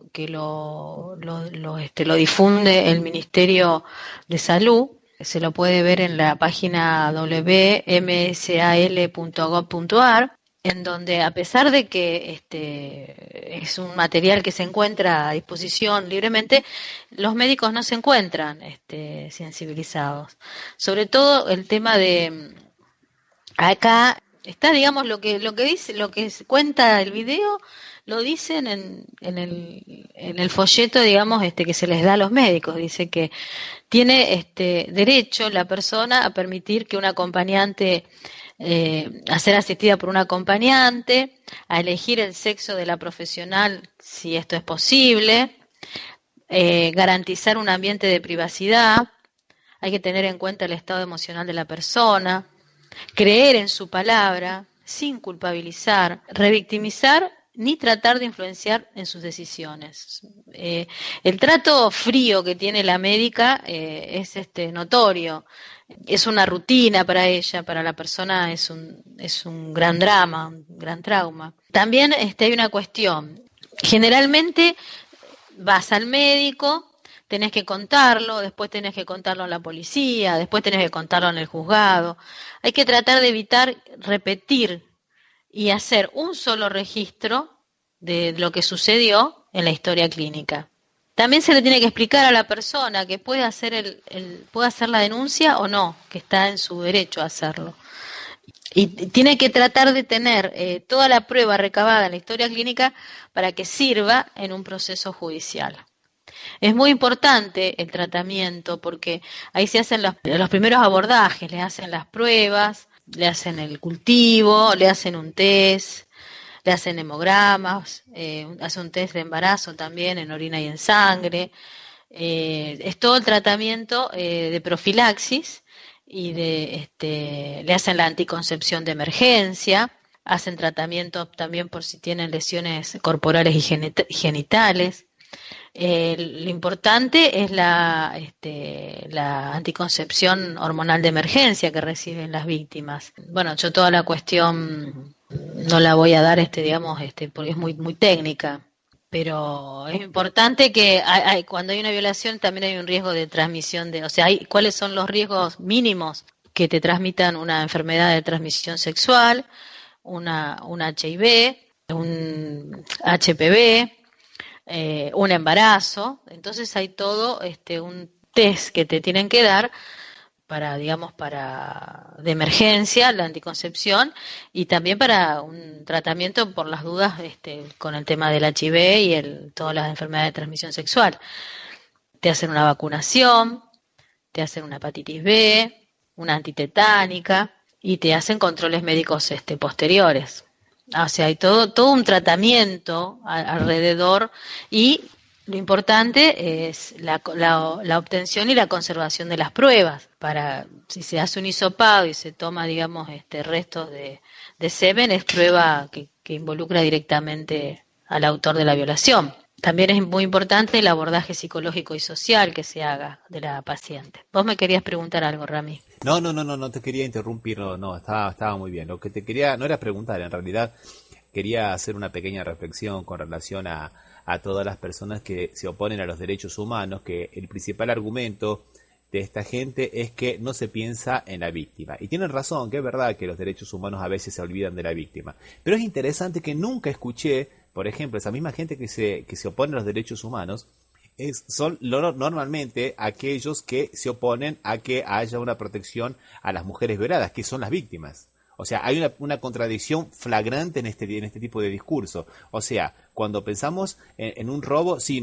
[SPEAKER 4] difunde el Ministerio de Salud. Se lo puede ver en la página www.msal.gov.ar, en donde, a pesar de que es un material que se encuentra a disposición libremente, los médicos no se encuentran sensibilizados. Sobre todo el tema de acá está, digamos, lo que dice, lo que cuenta el video, lo dicen en el folleto, digamos, que se les da a los médicos. Dice que tiene derecho la persona a permitir que un acompañante, a ser asistida por un acompañante, a elegir el sexo de la profesional si esto es posible, garantizar un ambiente de privacidad, hay que tener en cuenta el estado emocional de la persona, creer en su palabra, sin culpabilizar, revictimizar ni tratar de influenciar en sus decisiones. El trato frío que tiene la médica es notorio. Es una rutina para ella, para la persona es un gran drama, un gran trauma. También hay una cuestión. Generalmente vas al médico, tenés que contarlo, después tenés que contarlo a la policía, después tenés que contarlo en el juzgado. Hay que tratar de evitar repetir y hacer un solo registro de lo que sucedió en la historia clínica. También se le tiene que explicar a la persona que puede hacer puede hacer la denuncia o no, que está en su derecho a hacerlo. Y tiene que tratar de tener toda la prueba recabada en la historia clínica para que sirva en un proceso judicial. Es muy importante el tratamiento porque ahí se hacen los primeros abordajes, le hacen las pruebas, le hacen el cultivo, le hacen un test, le hacen hemogramas, hace un test de embarazo también en orina y en sangre. Es todo el tratamiento de profilaxis y le hacen la anticoncepción de emergencia, hacen tratamiento también por si tienen lesiones corporales y genitales. Lo importante es la anticoncepción hormonal de emergencia que reciben las víctimas. Bueno, yo toda la cuestión no la voy a dar, porque es muy, muy técnica. Pero es importante que cuando hay una violación también hay un riesgo de transmisión ¿cuáles son los riesgos mínimos que te transmitan una enfermedad de transmisión sexual, un HIV, un HPV, un embarazo? Entonces hay todo un test que te tienen que dar para de emergencia, la anticoncepción, y también para un tratamiento por las dudas con el tema del HIV y todas las enfermedades de transmisión sexual. Te hacen una vacunación, te hacen una hepatitis B, una antitetánica y te hacen controles médicos posteriores. O sea, hay todo un tratamiento alrededor y lo importante es la obtención y la conservación de las pruebas. Para si se hace un hisopado y se toma, digamos, restos de semen, es prueba que involucra directamente al autor de la violación. También es muy importante el abordaje psicológico y social que se haga de la paciente. Vos me querías preguntar algo, Rami.
[SPEAKER 1] No te quería interrumpir, no, estaba muy bien. Lo que te quería, no era preguntar, en realidad quería hacer una pequeña reflexión con relación a todas las personas que se oponen a los derechos humanos, que el principal argumento de esta gente es que no se piensa en la víctima. Y tienen razón, que es verdad que los derechos humanos a veces se olvidan de la víctima. Pero es interesante que nunca escuché, por ejemplo, esa misma gente que se opone a los derechos humanos, son normalmente aquellos que se oponen a que haya una protección a las mujeres violadas, que son las víctimas. O sea, hay una contradicción flagrante en este tipo de discurso. O sea, cuando pensamos en un robo, sí,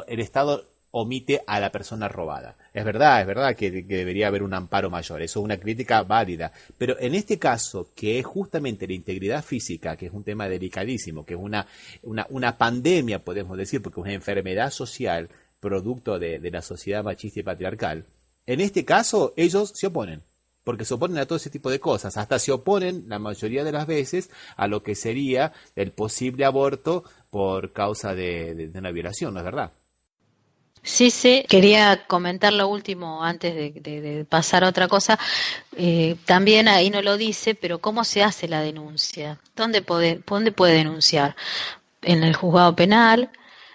[SPEAKER 1] el Estado omite a la persona robada. Es verdad que debería haber un amparo mayor, eso es una crítica válida. Pero en este caso, que es justamente la integridad física, que es un tema delicadísimo, que es una pandemia, podemos decir, porque es una enfermedad social producto de la sociedad machista y patriarcal, en este caso ellos se oponen. Porque se oponen a todo ese tipo de cosas, hasta se oponen la mayoría de las veces a lo que sería el posible aborto por causa de una violación, ¿no es verdad?
[SPEAKER 4] Sí, quería comentar lo último antes de pasar a otra cosa. También ahí no lo dice, pero ¿cómo se hace la denuncia? ¿Dónde puede denunciar? En el juzgado penal,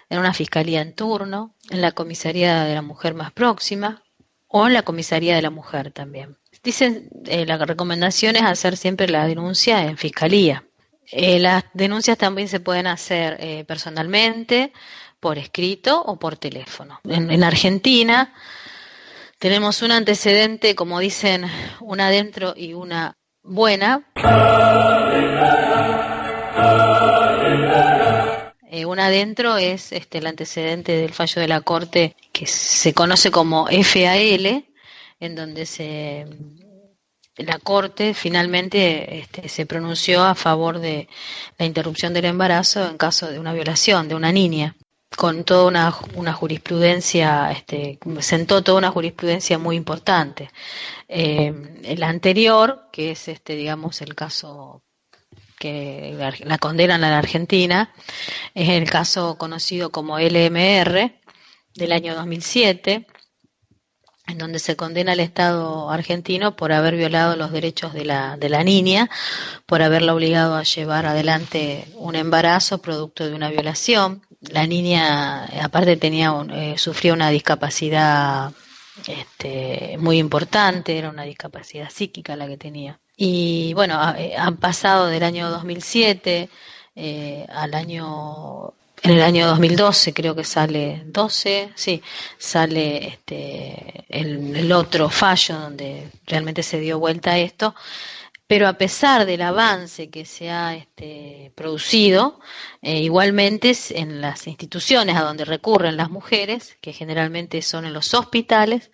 [SPEAKER 4] en una fiscalía en turno, en la comisaría de la mujer más próxima o en la comisaría de la mujer también. Dicen, la recomendación es hacer siempre la denuncia en fiscalía. Las denuncias también se pueden hacer personalmente, por escrito o por teléfono. En Argentina tenemos un antecedente, como dicen, una adentro y una buena. Una adentro es el antecedente del fallo de la Corte que se conoce como FAL, en donde la Corte finalmente se pronunció a favor de la interrupción del embarazo en caso de una violación de una niña, con toda una jurisprudencia, sentó toda una jurisprudencia muy importante. El anterior, que es digamos el caso que la condenan a la Argentina, es el caso conocido como LMR del año 2007, en donde se condena al Estado argentino por haber violado los derechos de la niña, por haberla obligado a llevar adelante un embarazo producto de una violación. La niña, aparte, sufría una discapacidad muy importante, era una discapacidad psíquica la que tenía. Y bueno, han pasado del año 2007 en el año 2012 creo que sale el otro fallo donde realmente se dio vuelta a esto, pero a pesar del avance que se ha producido, igualmente en las instituciones a donde recurren las mujeres, que generalmente son en los hospitales,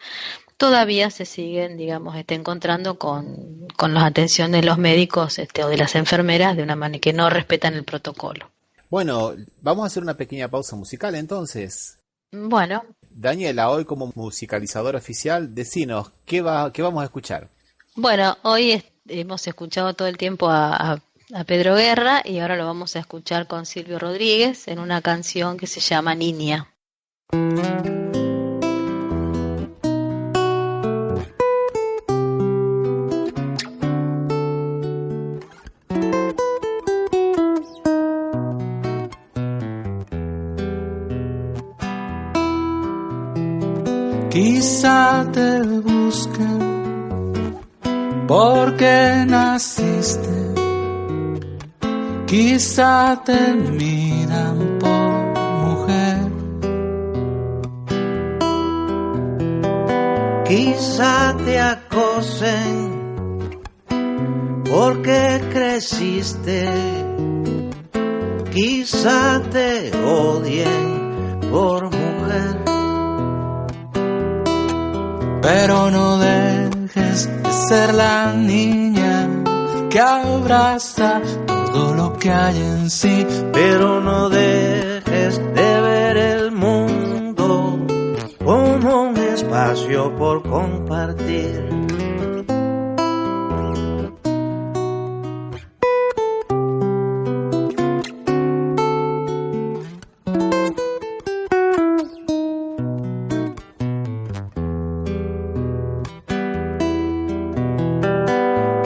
[SPEAKER 4] todavía se siguen, digamos, encontrando con la atención de los médicos o de las enfermeras de una manera que no respetan el protocolo.
[SPEAKER 1] Bueno, vamos a hacer una pequeña pausa musical entonces.
[SPEAKER 4] Bueno.
[SPEAKER 1] Daniela, hoy como musicalizadora oficial, decinos, ¿qué vamos a escuchar?
[SPEAKER 4] Bueno, hoy hemos escuchado todo el tiempo a Pedro Guerra y ahora lo vamos a escuchar con Silvio Rodríguez en una canción que se llama Niña.
[SPEAKER 6] Quizá te busquen porque naciste, quizá te miran por mujer,
[SPEAKER 18] quizá te acosen porque creciste, quizá te odien por mujer.
[SPEAKER 6] Pero no dejes de ser la niña que abraza todo lo que hay en sí.
[SPEAKER 18] Pero no dejes de ver el mundo como un espacio por compartir.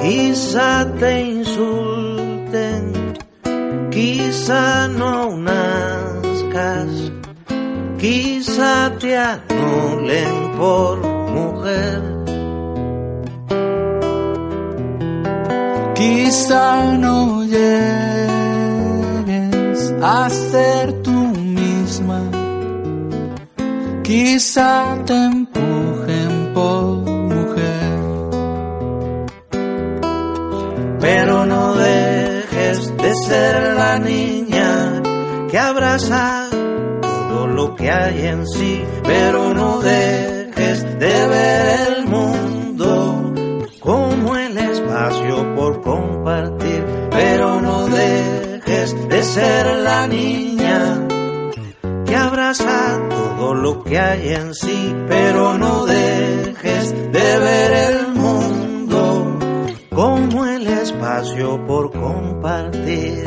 [SPEAKER 18] Quizá te insulten, quizá no nazcas, quizá te anulen por mujer.
[SPEAKER 6] Quizá no llegues a ser tú misma, quizá te empujen por mujer.
[SPEAKER 18] pero no dejes de ser la niña que abraza todo lo que hay en sí, pero no dejes de ver el mundo como el espacio por compartir, pero no dejes de ser la niña que abraza todo lo que hay en sí, pero no dejes de ver el mundo como el espacio por compartir.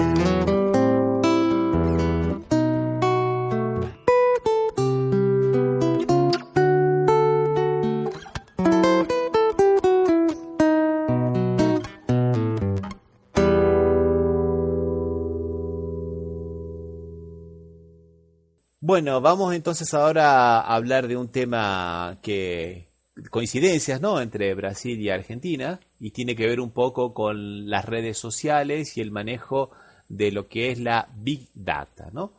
[SPEAKER 1] Bueno, vamos entonces ahora a hablar de un tema que coincidencias, ¿no?, entre Brasil y Argentina, y tiene que ver un poco con las redes sociales y el manejo de lo que es la Big Data, ¿no?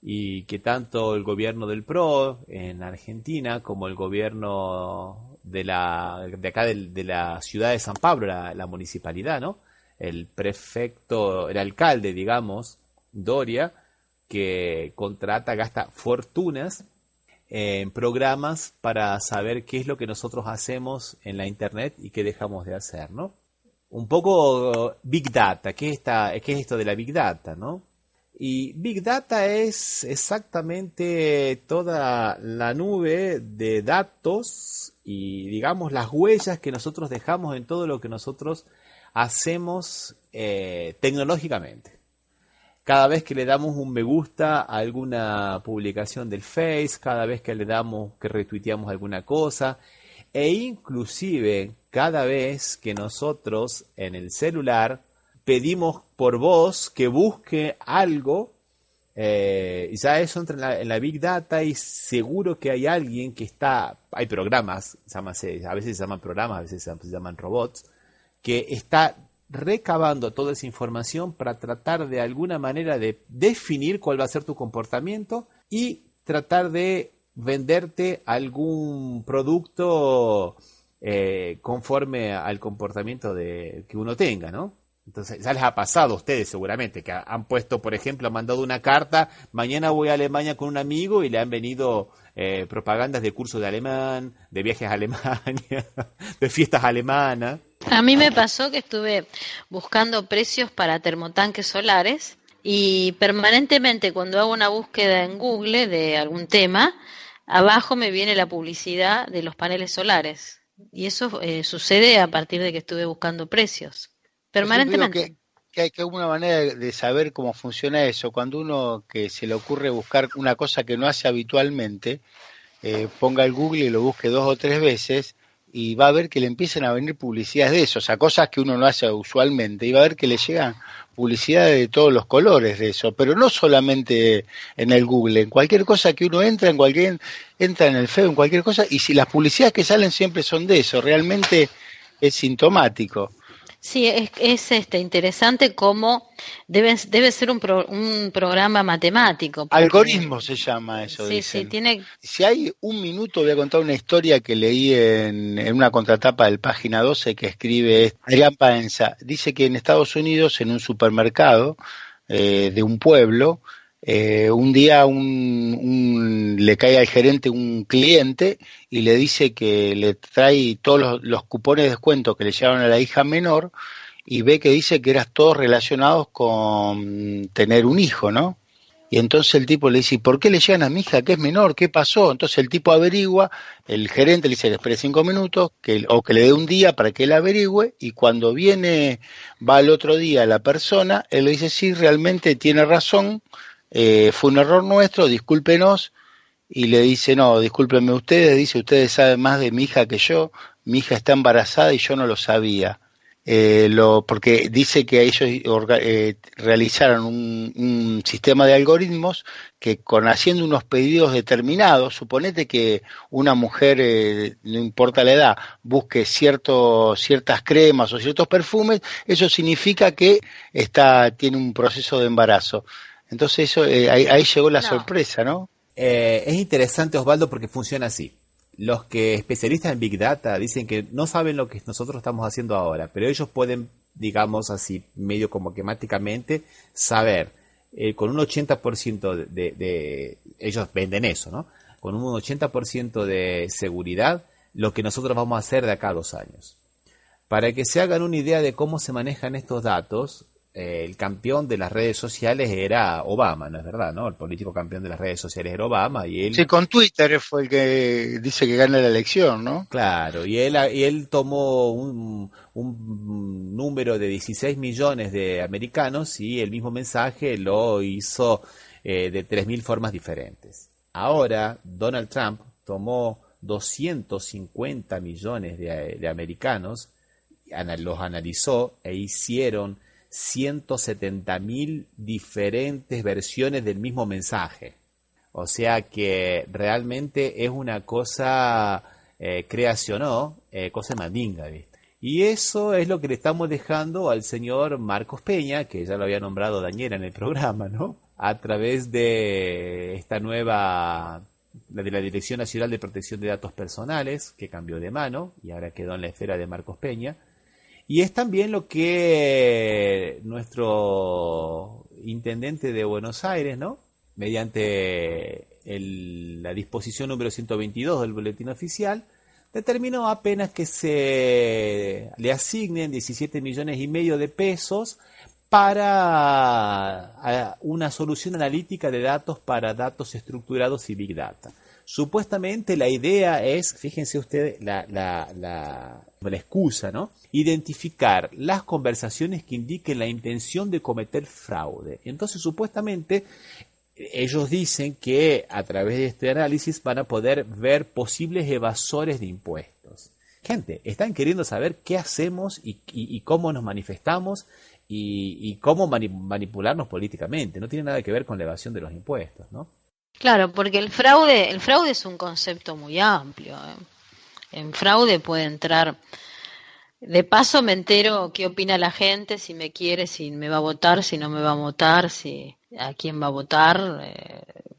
[SPEAKER 1] Y que tanto el gobierno del PRO en Argentina como el gobierno de acá de la ciudad de San Pablo, la municipalidad, ¿no?, el prefecto, el alcalde, digamos, Doria, que gasta fortunas en programas para saber qué es lo que nosotros hacemos en la internet y qué dejamos de hacer, ¿no? Un poco Big Data, ¿qué es esto de la Big Data, no? Y Big Data es exactamente toda la nube de datos y, digamos, las huellas que nosotros dejamos en todo lo que nosotros hacemos tecnológicamente. Cada vez que le damos un me gusta a alguna publicación del Face, cada vez que retuiteamos alguna cosa, e inclusive cada vez que nosotros en el celular pedimos por voz que busque algo, ya eso entra en la Big Data y seguro que hay alguien hay programas, a veces se llaman programas, a veces se llaman robots, que está recabando toda esa información para tratar de alguna manera de definir cuál va a ser tu comportamiento y tratar de venderte algún producto conforme al comportamiento que uno tenga, ¿no? Entonces, ya les ha pasado a ustedes seguramente, que han puesto, por ejemplo, han mandado una carta, mañana voy a Alemania con un amigo y le han venido propagandas de curso de alemán, de viajes a Alemania, de fiestas alemanas.
[SPEAKER 4] A mí me pasó que estuve buscando precios para termotanques solares y permanentemente cuando hago una búsqueda en Google de algún tema, abajo me viene la publicidad de los paneles solares. Y eso sucede a partir de que estuve buscando precios. Permanentemente.
[SPEAKER 2] Que hay alguna manera de saber cómo funciona eso. Cuando uno que se le ocurre buscar una cosa que no hace habitualmente, ponga el Google y lo busque 2 o 3 veces y va a ver que le empiezan a venir publicidades de eso, o sea, cosas que uno no hace usualmente, y va a ver que le llegan publicidades de todos los colores de eso, pero no solamente en el Google, en cualquier cosa que uno entra en el feo, en cualquier cosa, y si las publicidades que salen siempre son de eso, realmente es sintomático.
[SPEAKER 4] Sí, es interesante cómo debe ser un programa matemático. Porque...
[SPEAKER 2] Algoritmo se llama eso.
[SPEAKER 4] Sí, dicen. Sí, tiene...
[SPEAKER 2] Si hay un minuto voy a contar una historia que leí en una contratapa del Página 12 que escribe Adrián Paenza. Dice que en Estados Unidos, en un supermercado de un pueblo, un día le cae al gerente un cliente y le dice que le trae todos los cupones de descuento que le llevaron a la hija menor y ve que dice que eran todos relacionados con tener un hijo, ¿no? Y entonces el tipo le dice, ¿por qué le llegan a mi hija que es menor? ¿Qué pasó? Entonces el tipo averigua, el gerente le dice que espere 5 minutos o que le dé un día para que él averigüe, y cuando va al otro día la persona, él le dice, sí, realmente tiene razón, fue un error nuestro, discúlpenos, y le dice, no, discúlpenme ustedes, ustedes saben más de mi hija que yo, mi hija está embarazada y yo no lo sabía. Porque dice que ellos realizaron un sistema de algoritmos que haciendo unos pedidos determinados, suponete que una mujer, no importa la edad, busque ciertas cremas o ciertos perfumes, eso significa que tiene un proceso de embarazo. Entonces eso ahí llegó la sorpresa, ¿no?
[SPEAKER 1] Es interesante, Osvaldo, porque funciona así. Los que especialistas en Big Data dicen que no saben lo que nosotros estamos haciendo ahora, pero ellos pueden digamos así, medio como quemáticamente, saber con un 80% ellos venden eso, ¿no? Con un 80% de seguridad, lo que nosotros vamos a hacer de acá a 2 años. Para que se hagan una idea de cómo se manejan estos datos, el campeón de las redes sociales era Obama, ¿no es verdad? ¿No? El político campeón de las redes sociales era Obama y él...
[SPEAKER 2] Sí, con Twitter fue el que dice que gana la elección, ¿no?
[SPEAKER 1] Claro, y él tomó un número de 16 millones de americanos y el mismo mensaje lo hizo de 3.000 formas diferentes. Ahora, Donald Trump tomó 250 millones de americanos, los analizó e hicieron 170.000 diferentes versiones del mismo mensaje. O sea que realmente es una cosa, creacionó, cosa mandinga, ¿viste? Y eso es lo que le estamos dejando al señor Marcos Peña, que ya lo había nombrado Daniela en el programa, ¿no? A través de esta nueva, la de la Dirección Nacional de Protección de Datos Personales, que cambió de mano y ahora quedó en la esfera de Marcos Peña. Y es también lo que nuestro intendente de Buenos Aires, ¿no? Mediante la disposición número 122 del Boletín Oficial, determinó apenas que se le asignen 17,5 millones de pesos para una solución analítica de datos para datos estructurados y Big Data. Supuestamente la idea es, fíjense ustedes, la excusa, ¿no? Identificar las conversaciones que indiquen la intención de cometer fraude. Entonces, supuestamente, ellos dicen que a través de este análisis van a poder ver posibles evasores de impuestos. Gente, están queriendo saber qué hacemos y cómo nos manifestamos y cómo manipularnos políticamente. No tiene nada que ver con la evasión de los impuestos, ¿no?
[SPEAKER 4] Claro, porque el fraude es un concepto muy amplio. En fraude puede entrar, de paso me entero qué opina la gente, si me quiere, si me va a votar, si no me va a votar, si a quién va a votar,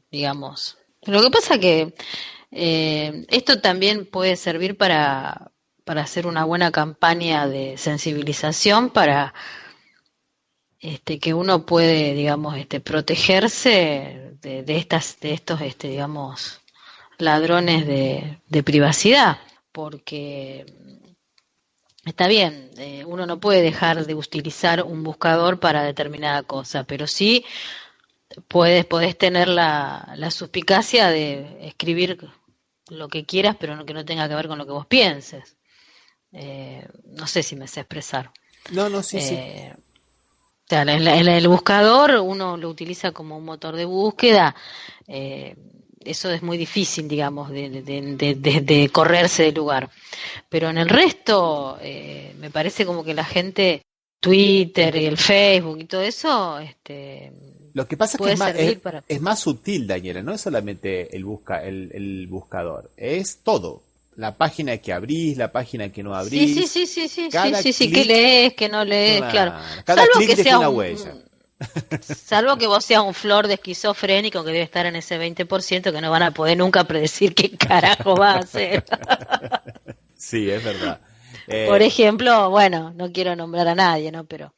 [SPEAKER 4] digamos. Lo que pasa que esto también puede servir para hacer una buena campaña de sensibilización para que uno puede, digamos, protegerse de estos, digamos, ladrones de privacidad, porque está bien, uno no puede dejar de utilizar un buscador para determinada cosa, pero sí podés tener la suspicacia de escribir lo que quieras, pero que no tenga que ver con lo que vos pienses. No sé si me sé expresar.
[SPEAKER 1] No, sí.
[SPEAKER 4] O sea, el buscador uno lo utiliza como un motor de búsqueda, eso es muy difícil, digamos, de correrse del lugar. Pero en el resto, me parece como que la gente, Twitter y el Facebook y todo eso,
[SPEAKER 1] lo que pasa es que es más sutil, Daniela, no es solamente el buscador, es todo. La página que abrís, la página que no abrís.
[SPEAKER 4] Sí, que lees, que no lees, claro.
[SPEAKER 1] Cada clic deja una huella.
[SPEAKER 4] Salvo que vos seas un flor de esquizofrénico que debe estar en ese 20% que no van a poder nunca predecir qué carajo va a hacer.
[SPEAKER 1] Sí, es verdad.
[SPEAKER 4] Por ejemplo, bueno, no quiero nombrar a nadie, ¿no? Pero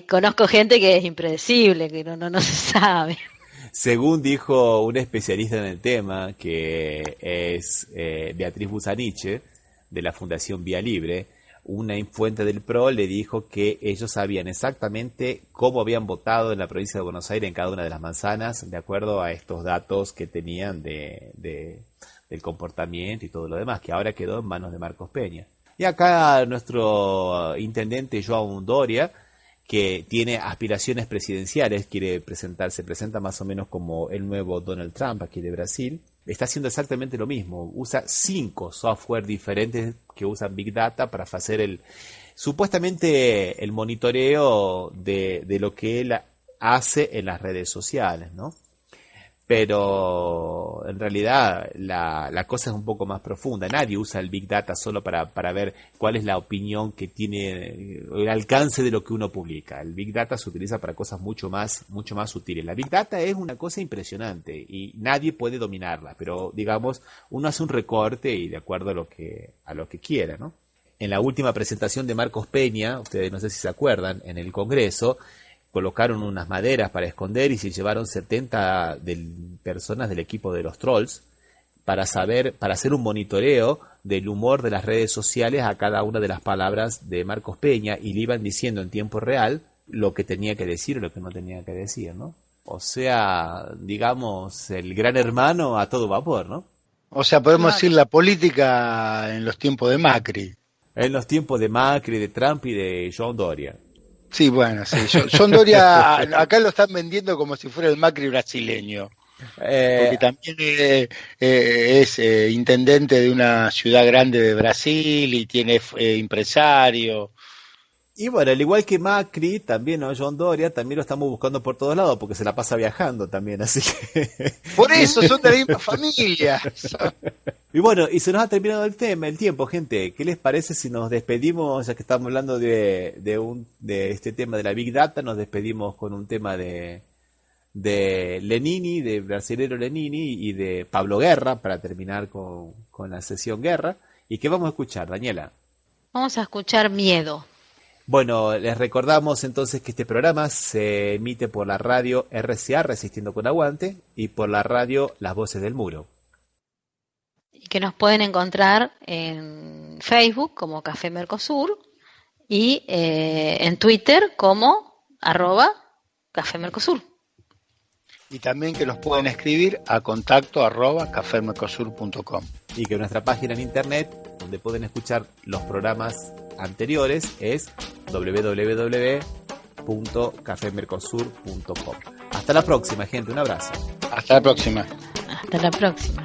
[SPEAKER 4] conozco gente que es impredecible, que no se sabe.
[SPEAKER 1] Según dijo un especialista en el tema, que es Beatriz Busaniche, de la Fundación Vía Libre, una fuente del PRO le dijo que ellos sabían exactamente cómo habían votado en la provincia de Buenos Aires en cada una de las manzanas, de acuerdo a estos datos que tenían del comportamiento y todo lo demás, que ahora quedó en manos de Marcos Peña. Y acá nuestro intendente João Doria, que tiene aspiraciones presidenciales, se presenta más o menos como el nuevo Donald Trump aquí de Brasil, está haciendo exactamente lo mismo, usa 5 software diferentes que usan Big Data para hacer supuestamente el monitoreo de lo que él hace en las redes sociales, ¿no? Pero en realidad la cosa es un poco más profunda. Nadie usa el Big Data solo para ver cuál es la opinión que tiene, el alcance de lo que uno publica. El Big Data se utiliza para cosas mucho más sutiles. La Big Data es una cosa impresionante y nadie puede dominarla, pero digamos, uno hace un recorte y de acuerdo a lo que quiera, ¿no? en la última presentación de Marcos Peña, ustedes no sé si se acuerdan, en el Congreso, colocaron unas maderas para esconder y se llevaron 70 personas del equipo de los trolls para hacer un monitoreo del humor de las redes sociales a cada una de las palabras de Marcos Peña, y le iban diciendo en tiempo real lo que tenía que decir o lo que no tenía que decir, ¿no? O sea, digamos, el gran hermano a todo vapor, ¿no?
[SPEAKER 2] O sea, podemos decir la política en los tiempos de Macri.
[SPEAKER 1] En los tiempos de Macri, de Trump y de John Doria.
[SPEAKER 2] Sí, bueno, sí. John Doria acá lo están vendiendo como si fuera el Macri brasileño. Porque también es intendente de una ciudad grande de Brasil y tiene empresario.
[SPEAKER 1] Y bueno, al igual que Macri, también, ¿no? John Doria, también lo estamos buscando por todos lados porque se la pasa viajando también, así que...
[SPEAKER 2] Por eso, son de la misma familia.
[SPEAKER 1] Y bueno, y se nos ha terminado el tiempo, gente. ¿Qué les parece si nos despedimos, ya que estamos hablando de este tema de la Big Data, nos despedimos con un tema de Lenini, de brasilero Lenini y de Pablo Guerra, para terminar con la sesión Guerra? ¿Y qué vamos a escuchar, Daniela?
[SPEAKER 4] Vamos a escuchar Miedo.
[SPEAKER 1] Bueno, les recordamos entonces que este programa se emite por la radio RCA, Resistiendo con Aguante, y por la radio Las Voces del Muro.
[SPEAKER 4] Y que nos pueden encontrar en Facebook como Café Mercosur y en Twitter como @Café Mercosur.
[SPEAKER 2] Y también que nos pueden escribir a contacto@cafemercosur.com.
[SPEAKER 1] Y que nuestra página en internet, donde pueden escuchar los programas anteriores, es www.cafemercosur.com. Hasta la próxima, gente, un abrazo.
[SPEAKER 2] Hasta la próxima.
[SPEAKER 4] Hasta la próxima.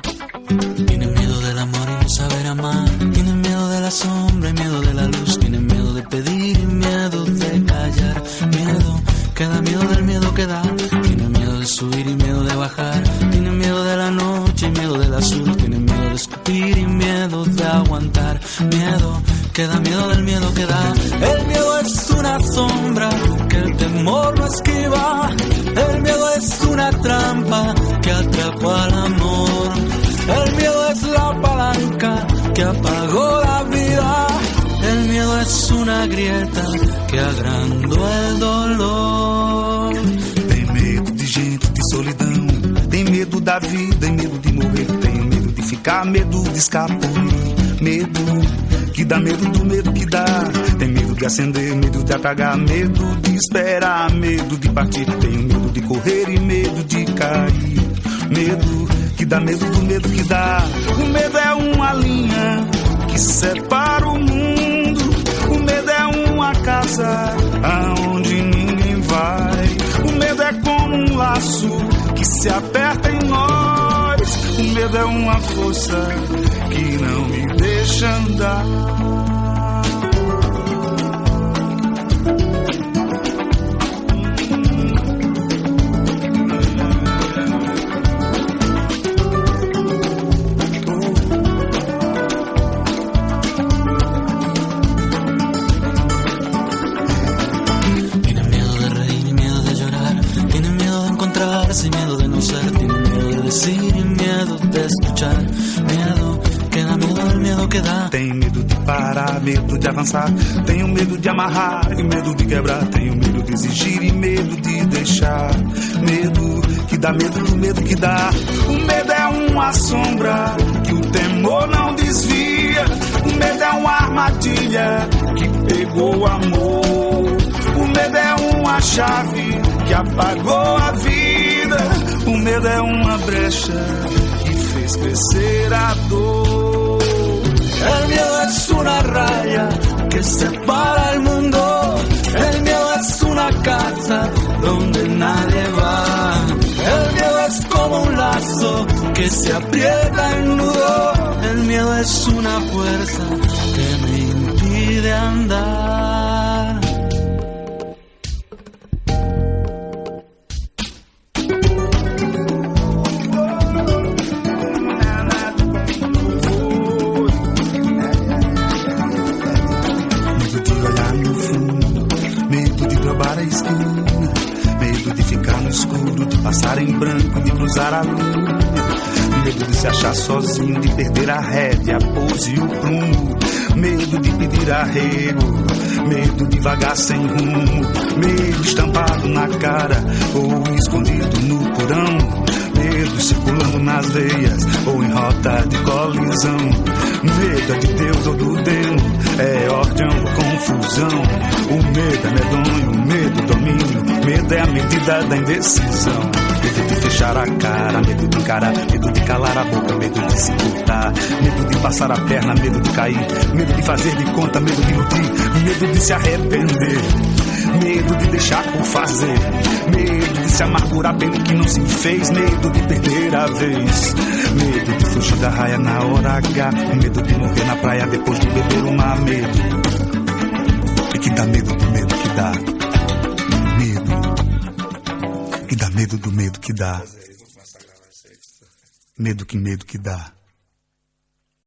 [SPEAKER 6] Tienen miedo del amor y no saber amar, tienen miedo de la sombra y miedo de la luz, tienen miedo de pedir y miedo de callar, miedo que da miedo del miedo que da, tienen miedo de subir y miedo de bajar, tienen miedo de la noche y miedo del azul, tienen miedo de escupir y miedo de aguantar, miedo que da miedo del miedo que da. El miedo es una sombra que el temor no esquiva, el miedo es una trampa que atrapa al amor, el miedo es la palanca que apagó la vida, el miedo es una grieta que agrandó el dolor.
[SPEAKER 19] Tem medo de gente, de solidão, tem medo da vida e medo de morrer, tem medo de ficar, medo de escapar, medo que dá medo do medo que dá, tem medo de acender, medo de apagar, medo de esperar, medo de partir, tenho medo de correr e medo de cair, medo que dá medo do medo que dá. O medo é uma linha que separa o mundo, o medo é uma casa aonde ninguém vai, o medo é como um laço que se aperta em nós, o medo é uma força que não me deixa andar.
[SPEAKER 6] Sin miedo de no ser, tienen miedo de decir y miedo de escuchar, miedo que da miedo del miedo que dá.
[SPEAKER 19] Tenho medo de parar, medo de avançar, tenho medo de amarrar e medo de quebrar, tenho medo de exigir e medo de deixar, medo que dá medo do medo que dá. O medo é uma sombra que o temor não desvia, o medo é uma armadilha que pegou o amor, o medo é uma chave que apagou a vida, o medo é uma brecha que fez crescer a dor.
[SPEAKER 6] El miedo es una raya que separa el mundo, el miedo es una casa donde nadie va, el miedo es como un lazo que se aprieta en nudo, el miedo es una fuerza que me impide andar.
[SPEAKER 19] Medo de ficar no escuro, de passar em branco, de cruzar a linha, Medo de se achar sozinho, de perder a rédea, a pose e o prumo. Medo de pedir arrego, medo de vagar sem rumo. Medo estampado na cara ou escondido no porão. Medo circulando nas veias ou em rota de colisão. Medo é de Deus ou do demo, é ordem ou confusão. O medo é medonho, o medo domínio. Medo é a medida da indecisão. Medo de fechar a cara, medo de encarar, medo de calar a boca, medo de se cortar, medo de passar a perna, medo de cair, medo de fazer de conta, medo de iludir, medo de se arrepender, medo de deixar por fazer, medo de se amargurar pelo que não se fez, medo de perder a vez, medo de fugir da raia na hora H, medo de morrer na praia depois de beber um mar, medo, e que dá medo do medo que dá, medo, e dá medo do medo que dá, medo que dá.